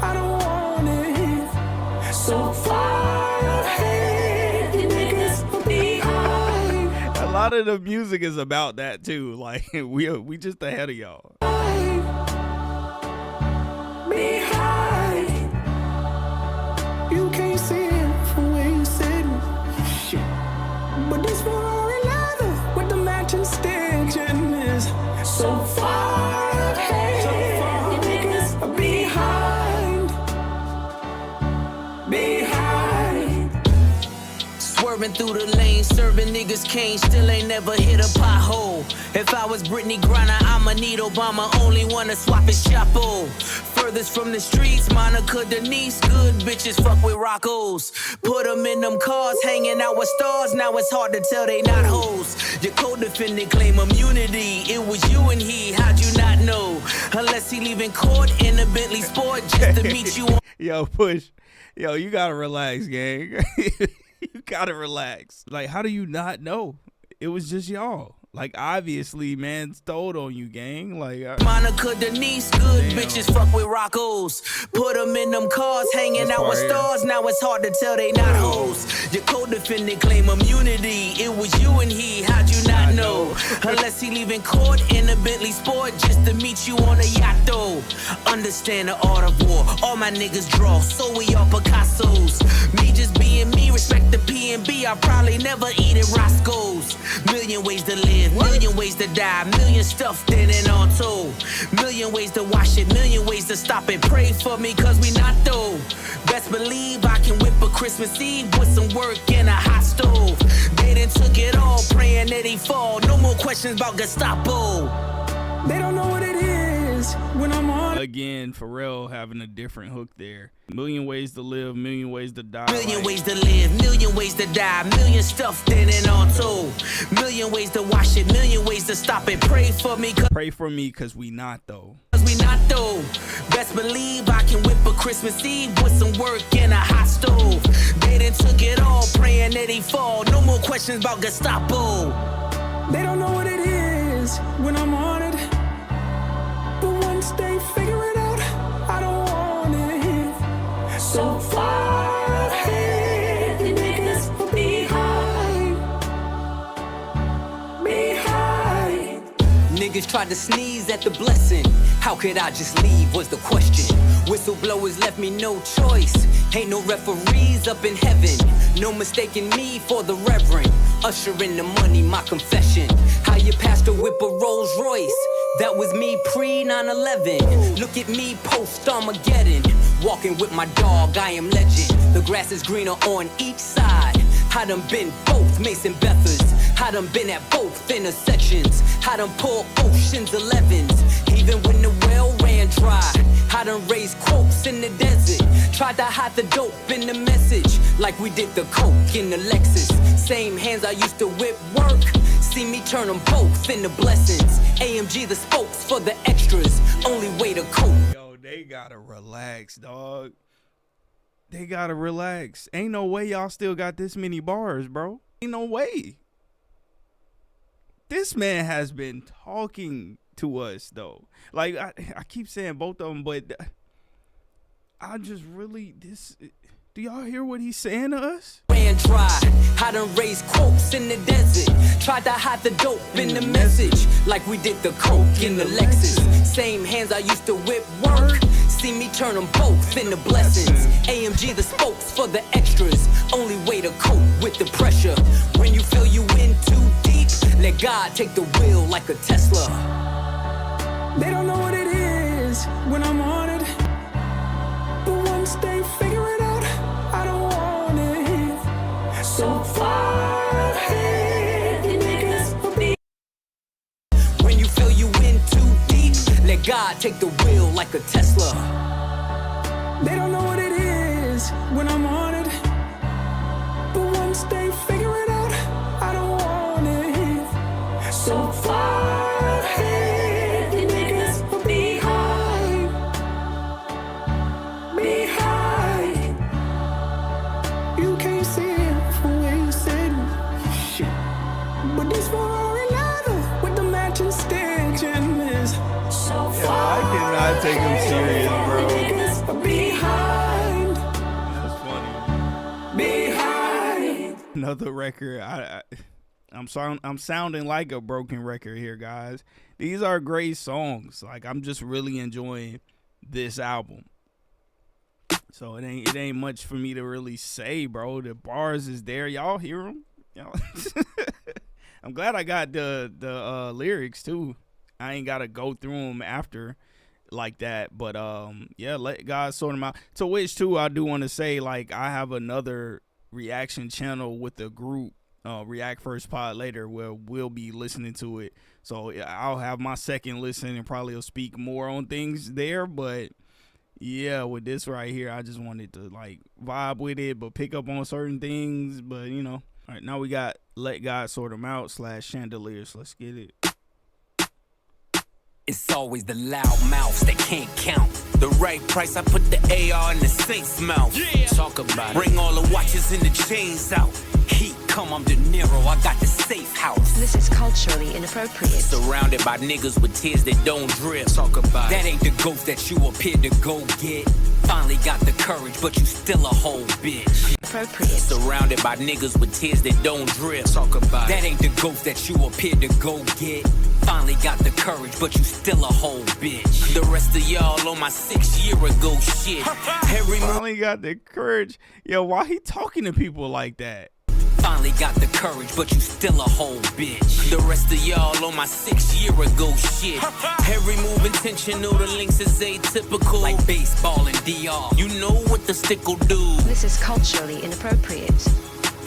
I don't want it. So far ahead, you niggas will be behind. A lot of the music is about that too. Like, we just ahead of y'all. Behind. You can't see it from where you sitting. Shit. But this Ferrari leather with the matching stitching is so far ahead. You niggas are behind. Behind. Swerving through the lane, serving niggas cane, still ain't never hit a pothole. If I was Brittany Griner, I'ma need Obama, only wanna swap his chapeau. Furthest from the streets, Monica Denise, good bitches fuck with Roccos. Put them in them cars, hanging out with stars, now it's hard to tell they not hoes. Your co-defendant claim immunity, it was you and he, how'd you not know? Unless he leaving court in a Bentley Sport just to meet you on. Yo, Push. Yo, you gotta relax, gang. gotta relax. Like, how do you not know? It was just y'all. Like, obviously, man, stole on you, gang. Like, Monica Denise, good bitches fuck with Roccos. Put them in them cars, hanging out with stars. Now it's hard to tell they not hoes. Your co-defendant claim immunity. It was you and he, how'd you not know? Unless he leaving court in a Bentley Sport just to meet you on a yacht, though. Understand the art of war. All my niggas draw, so we all Picassos. Me just being me, respect the P&B. I probably never eat at Roscoe's. Million ways to live, million ways to die, million stuffed in and all told. Million ways to wash it, million ways to stop it. Pray for me, cause we not though. Best believe I can whip a Christmas Eve with some work in a hot stove. They done took it all, praying that he fall. No more questions about Gestapo. They don't know what it is when I'm on. Again, Pharrell having a different hook there. Million ways to live, million ways to die. Million ways to live, million ways to die, million stuffed in and all told. Million ways to wash it, million ways to stop it. Pray for me, cause we not though. Cause we not though. Best believe I can whip a Christmas Eve with some work in a hot stove. They done took it all, praying that he fall. No more questions about Gestapo. They don't know what it is when I'm on it. But once they figure it out, I don't want it. So far ahead, you niggas will be behind. Niggas tried to sneeze at the blessing. How could I just leave was the question. Whistleblowers left me no choice. Ain't no referees up in heaven. No mistaking me for the reverend. Usher in the money, my confession. How your pastor whip a Rolls Royce. That was me pre 9/11. Look at me post Armageddon. Walking with my dog, I am legend. The grass is greener on each side. I done been both Mason Bethers. I done been at both intersections. I done pulled Ocean's 11s. Even when the well ran dry. I done raised quotes in the desert. Tried to hide the dope in the message. Like we did the coke in the Lexus. Same hands I used to whip work. See me turn them both into blessings. AMG the spokes for the extras. Only way to cope. Yo, they gotta relax, dog. They gotta relax. Ain't no way y'all still got this many bars, bro. Ain't no way. This man has been talking to us, though. Like, I keep saying both of them, but I just really, do y'all hear what he's saying to us? Ran dry. I done raised quotes in the desert. Tried to hide the dope in the message. Like we did the coke in the Lexus. Same hands I used to whip work. See me turn them both into blessings. AMG the spokes for the extras. Only way to cope with the pressure. When you feel you in too deep, let God take the wheel like a Tesla. They don't know what it is when I'm on it. But once they figure it out, I don't want it. So far ahead, you niggas will be. When you feel you in too deep, let God take the wheel like a Tesla. They don't know what it is when I'm on it. But once they figure it out, I don't want it. So far ahead, you niggas will be behind. You can't see it from where you sitting. Shit. But this Ferrari leather with the matching stitching is so far. I cannot take him serious, bro. Behind. That's funny. Behind. Another record. I'm sorry. I'm sounding like a broken record here, guys. These are great songs. Like, I'm just really enjoying this album. So it ain't much for me to really say, bro. The bars is there. Y'all hear them? Y'all. I'm glad I got the lyrics too. I ain't gotta go through them after like that. But yeah, let God sort them out. To which too, I do want to say, like, I have another reaction channel with the group, React First Pod Later, where we'll be listening to it. So I'll have my second listen and probably will speak more on things there. But yeah, with this right here, I just wanted to like vibe with it, but pick up on certain things. But you know, all right, now we got Let God Sort Them Out /Chandeliers. Let's get it. It's always the loud mouths that can't count. The right price, I put the AR in the safe's mouth. Yeah. Talk about it. Bring all the watches and the chains out. come, I'm De Niro. I got the safe house. This is culturally inappropriate. Surrounded by niggas with tears that don't drip. Talk about that ain't the ghost that you appear to go get. Finally got the courage, but you still a whole bitch. Appropriate. Surrounded by niggas with tears that don't drip. Talk about that ain't the ghost that you appear to go get. Finally got the courage, but you still a whole bitch. The rest of y'all on my 6 year ago shit. Finally got the courage. Yo, why he talking to people like that? Finally got the courage, but you still a whole bitch. The rest of y'all on my 6 year ago shit. Every move intentional, the links is atypical. Like baseball and DR. You know what the stick will do. This is culturally inappropriate.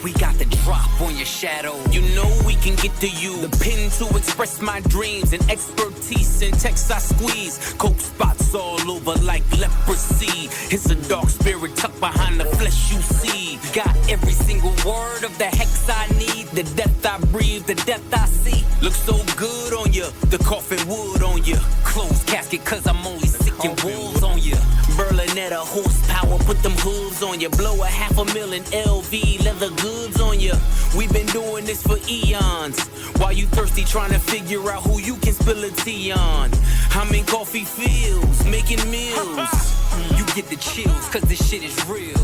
We got the drop on your shadow. You know we can get to you. The pen to express my dreams and expertise in text I squeeze. Coke spots all over like leprosy. It's a dark spirit tucked behind the flesh you see. Got every single word of the hex I need. The death I breathe, the death I see. Looks so good on you. The coffin wood on you. Closed casket cause I'm only sick and wolves on you. Berlinetta horsepower, put them hooves on you. Blow $500,000 LV leather goods on you. We've been doing this for eons. While you thirsty trying to figure out who you can spill a tea on. I'm in coffee fields, making meals. You get the chills, cause this shit is real.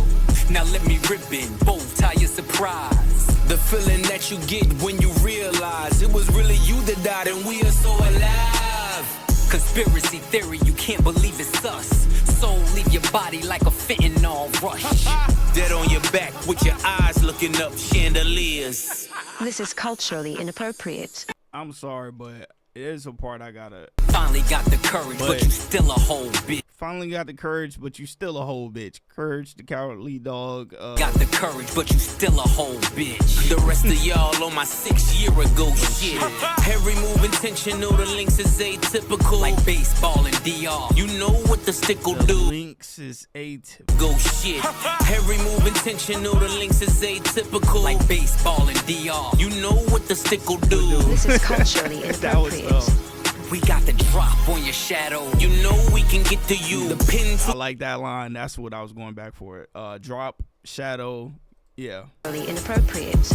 Now let me ribbon, bow tie your surprise. The feeling that you get when you realize it was really you that died and we are so alive. Conspiracy theory, you can't believe it's us. Soul leave your body like a fentanyl rush. Dead on your back with your eyes looking up chandeliers. This is culturally inappropriate. I'm sorry, but there's a part I gotta. Finally got the courage, but you still a whole bitch. Finally got the courage, but you still a whole bitch. Courage, the cowardly dog. Got the courage, but you still a whole bitch. The rest of y'all on my 6 year ago shit. Every move intentional, the links is atypical. Like baseball and DR. You know what the stick will do. Links is atypical. Go shit. Every move intentional, the links is atypical. Like baseball and DR. You know what the stick will do. This is culturally inappropriate. We got the drop on your shadow. You know we can get to you. The pin I like that line. That's what I was going back for. Drop, shadow, yeah. Culturally inappropriate.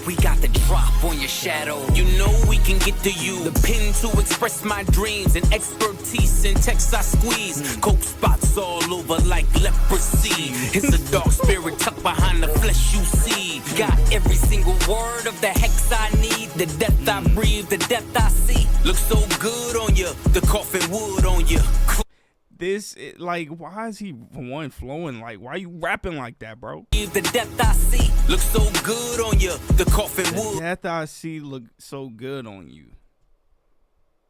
We got the drop on your shadow. You know we can get to you. The pen to express my dreams and expertise in text I squeeze. Coke spots all over like leprosy. It's a dark spirit tucked behind the flesh you see. Got every single word of the hex I need. The death I breathe, the death I see. Looks so good on you. The coffin wood on you. This, like, why is he, for one, flowing? Like, why are you rapping like that, bro? The death I see looks so good on you. The coffin wood. The death I see look so good on you.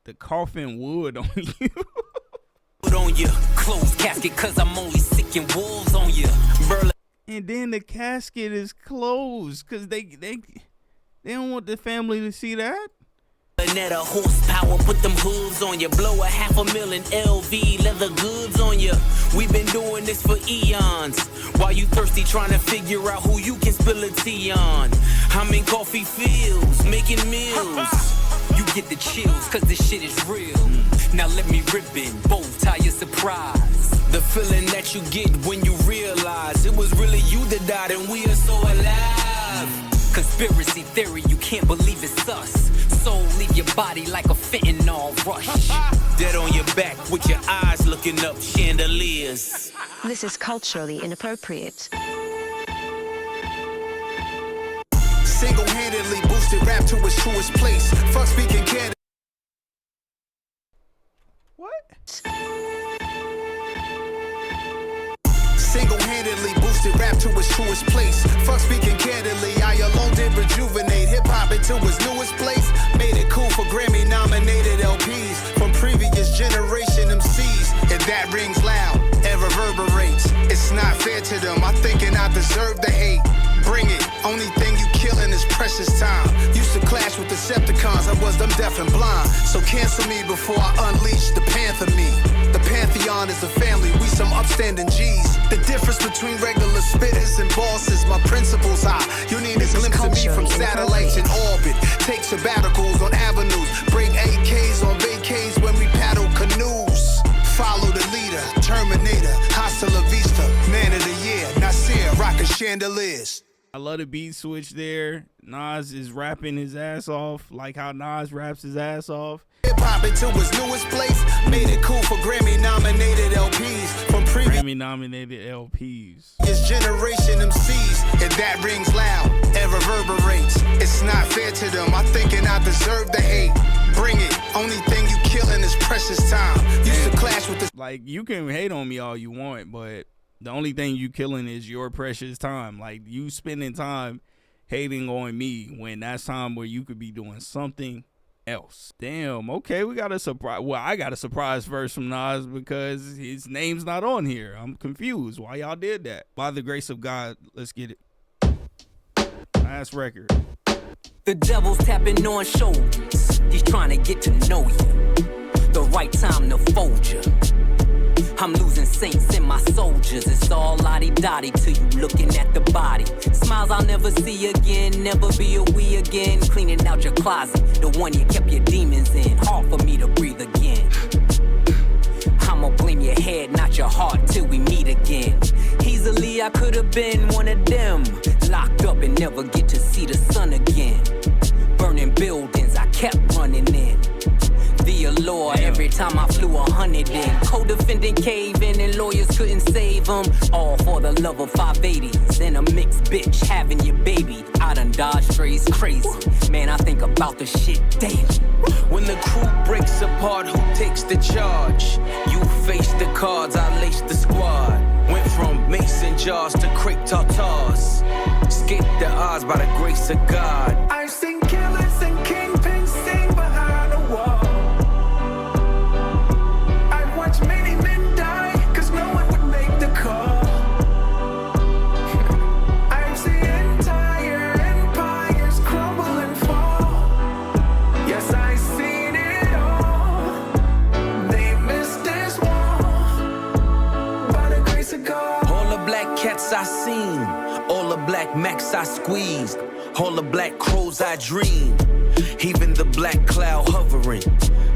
The coffin wood on you. On you. Closed casket cause I'm only sick and wolves on you. And then the casket is closed because they don't want the family to see that. Berlinetta horsepower, put them hooves on you. Blow $500,000 LV leather goods on you. We've been doing this for eons. While you thirsty trying to figure out who you can spill a tea on. I'm in coffee fields, making meals. You get the chills, cause this shit is real. Now let me ribbon, bow tie your surprise. The feeling that you get when you realize it was really you that died and we are so alive. Conspiracy theory, you can't believe it's us. Soul leave your body like a fentanyl rush. Dead on your back with your eyes looking up chandeliers. This is culturally inappropriate. Single-handedly boosted rap to its truest place. Fuck speaking candid. What? Single-handedly boosted rap to its truest place. Fuck speaking candidly, I alone did rejuvenate hip-hop into its newest place. Made it cool for Grammy-nominated LPs from previous generation MCs. And that rings loud and reverberates. It's not fair to them, I'm thinking I deserve the hate. Bring it, only thing you killing is precious time. Used to clash with Decepticons, I was them deaf and blind. So cancel me before I unleash the Panther me. The Pantheon is a family, we some upstanding G's. The difference between regular spitters and bosses, my principles high. You need a glimpse of me from satellites in orbit. Take sabbaticals on avenues, break AKs on vacays when we paddle canoes. Follow the leader, Terminator, hasta la vista. Man of the year, Nasir, rockin' chandeliers. I love the beat switch there. Nas is rapping his ass off, like how Nas raps his ass off. Hip-hop into his newest place. Made it cool for Grammy-nominated LPs. From previous Grammy-nominated LPs. generation MCs. And that rings loud and reverberates. It's not fair to them. I'm thinking I deserve the hate. Bring it. Only thing you killing is precious time. Used to clash with the... Like, you can hate on me all you want, but the only thing you killing is your precious time. Like, you spending time hating on me when that's time where you could be doing something else. Damn, okay, we got a surprise. Well, I got a surprise verse from Nas because his name's not on here. I'm confused why y'all did that. By the grace of God, let's get it. Last record. The devil's tapping on shoulders. He's trying to get to know you. The right time to fold you. I'm losing saints in my soldiers. It's all lottie-dottie till you looking at the body. Smiles I'll never see again, never be a we again. Cleaning out your closet, the one you kept your demons in. Hard for me to breathe again. I'ma blame your head, not your heart, till we meet again. Easily I could've been one of them. Locked up and never get to see the sun again. Burning buildings, I kept running in. The allure, every time I flew 100 in. Co-defendant caving and lawyers couldn't save them. All for the love of 580s and a mixed bitch having your baby. I done dodged strays crazy. Man, I think about the shit daily. When the crew breaks apart, who takes the charge? You face the cards, I lace the squad. Went from mason jars to crepe tartars. Escaped the odds by the grace of God. I've seen killers and kingpins sing behind a wall. I've watched many men die, cause no one would make the call. I've seen entire empires crumble and fall. Yes, I've seen it all. They missed this wall. By the grace of God. All the black cats I seen, all the black max I squeezed, all the black crows I dreamed, even the black cloud hovering.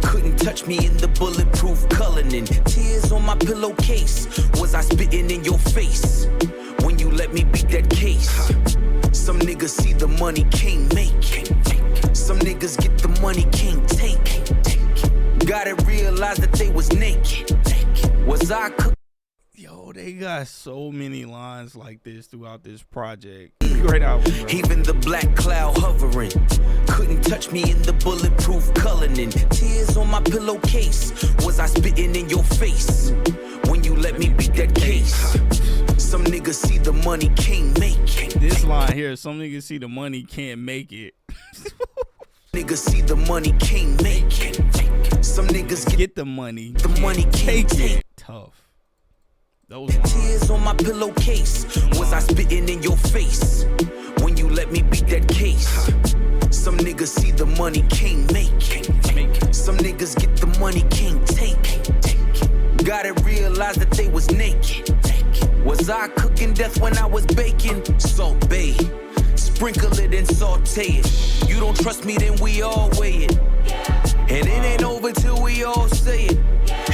Couldn't touch me in the bulletproof Cullinan. Tears on my pillowcase. Was I spitting in your face when you let me beat that case? Some niggas see the money, can't make. Some niggas get the money, can't take. Gotta realize that they was naked. Was I cooked? Yo, they got so many lines like this throughout this project. Great album, bro. Even the black cloud hovering. Couldn't touch me in the bulletproof Cullinan. Tears on my pillowcase. Was I spitting in your face when you let me beat that case? Some niggas see the money, can't make. This line here, some niggas see the money, can't make it. Niggas see the money, can't make. Some niggas get the money, can't take it. Tough. Those tears on my pillowcase. Was I spitting in your face when you let me beat that case? Some niggas see the money, can't make. Some niggas get the money, can't take. Gotta realize that they was naked. Was I cooking death when I was baking? Salt Bay, sprinkle it and saute it. You don't trust me, then we all weigh it. And it ain't over till we all say it.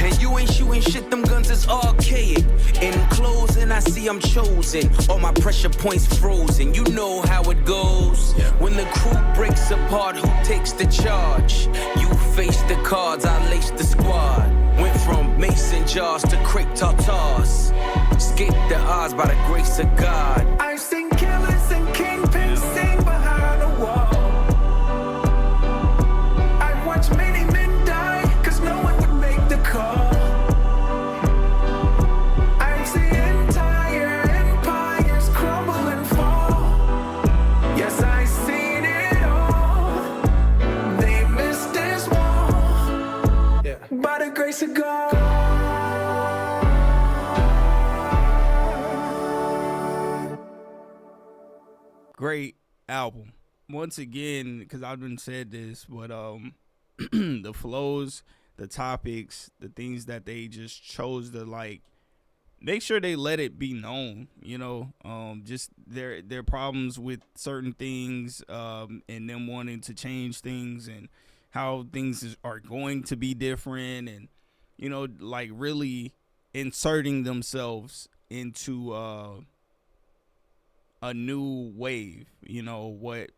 And you ain't shooting shit, them guns is archaic. In closing, I see I'm chosen. All my pressure points frozen. You know how it goes. When the crew breaks apart, who takes the charge? You face the cards, I lace the squad. Went from mason jars to crepe tartars. Escaped the odds by the grace of God. I've seen killers and kingpins sing behind a wall. I've watched many men die, cause no one would make the call. I've seen entire empires crumble and fall. Yes, I've seen it all. They missed this wall. By the grace of God. Great album. Once again, because I've been said this, but the flows, the topics, the things that they just chose to like make sure they let it be known, you know, just their problems with certain things, and them wanting to change things and how things are going to be different, and you know, like really inserting themselves into a new wave. You know, with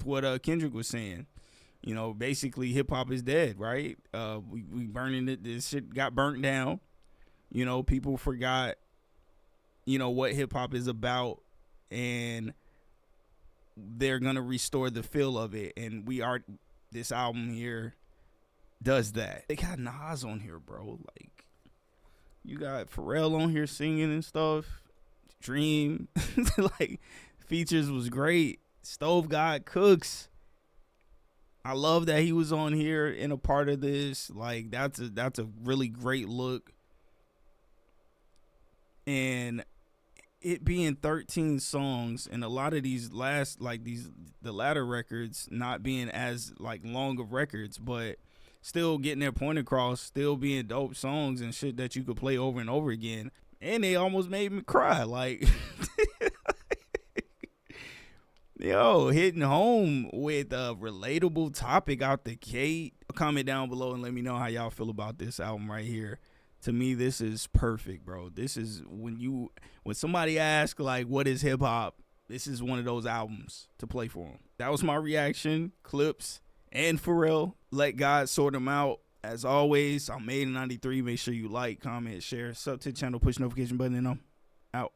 what Kendrick was saying. You know, basically hip hop is dead, right? We burning it. This shit got burnt down. You know, people forgot, you know, what hip hop is about, and they're gonna restore the feel of it. And this album here does that. They got Nas on here, bro. Like, you got Pharrell on here singing and stuff. Dream, like, features was great. Stove God Cooks. I love that he was on here in a part of this. Like, that's a really great look. And it being 13 songs, and a lot of these the latter records not being as like long of records, but still getting their point across, still being dope songs and shit that you could play over and over again. And they almost made me cry. Like, yo, hitting home with a relatable topic out the gate. Comment down below and let me know how y'all feel about this album right here. To me, this is perfect, bro. This is when somebody asks, like, what is hip hop? This is one of those albums to play for them. That was my reaction. Clipse and Pharrell. Let God sort them out. As always, I'm MADEIN93. Make sure you like, comment, share, sub to the channel, push notification button, and I'm out.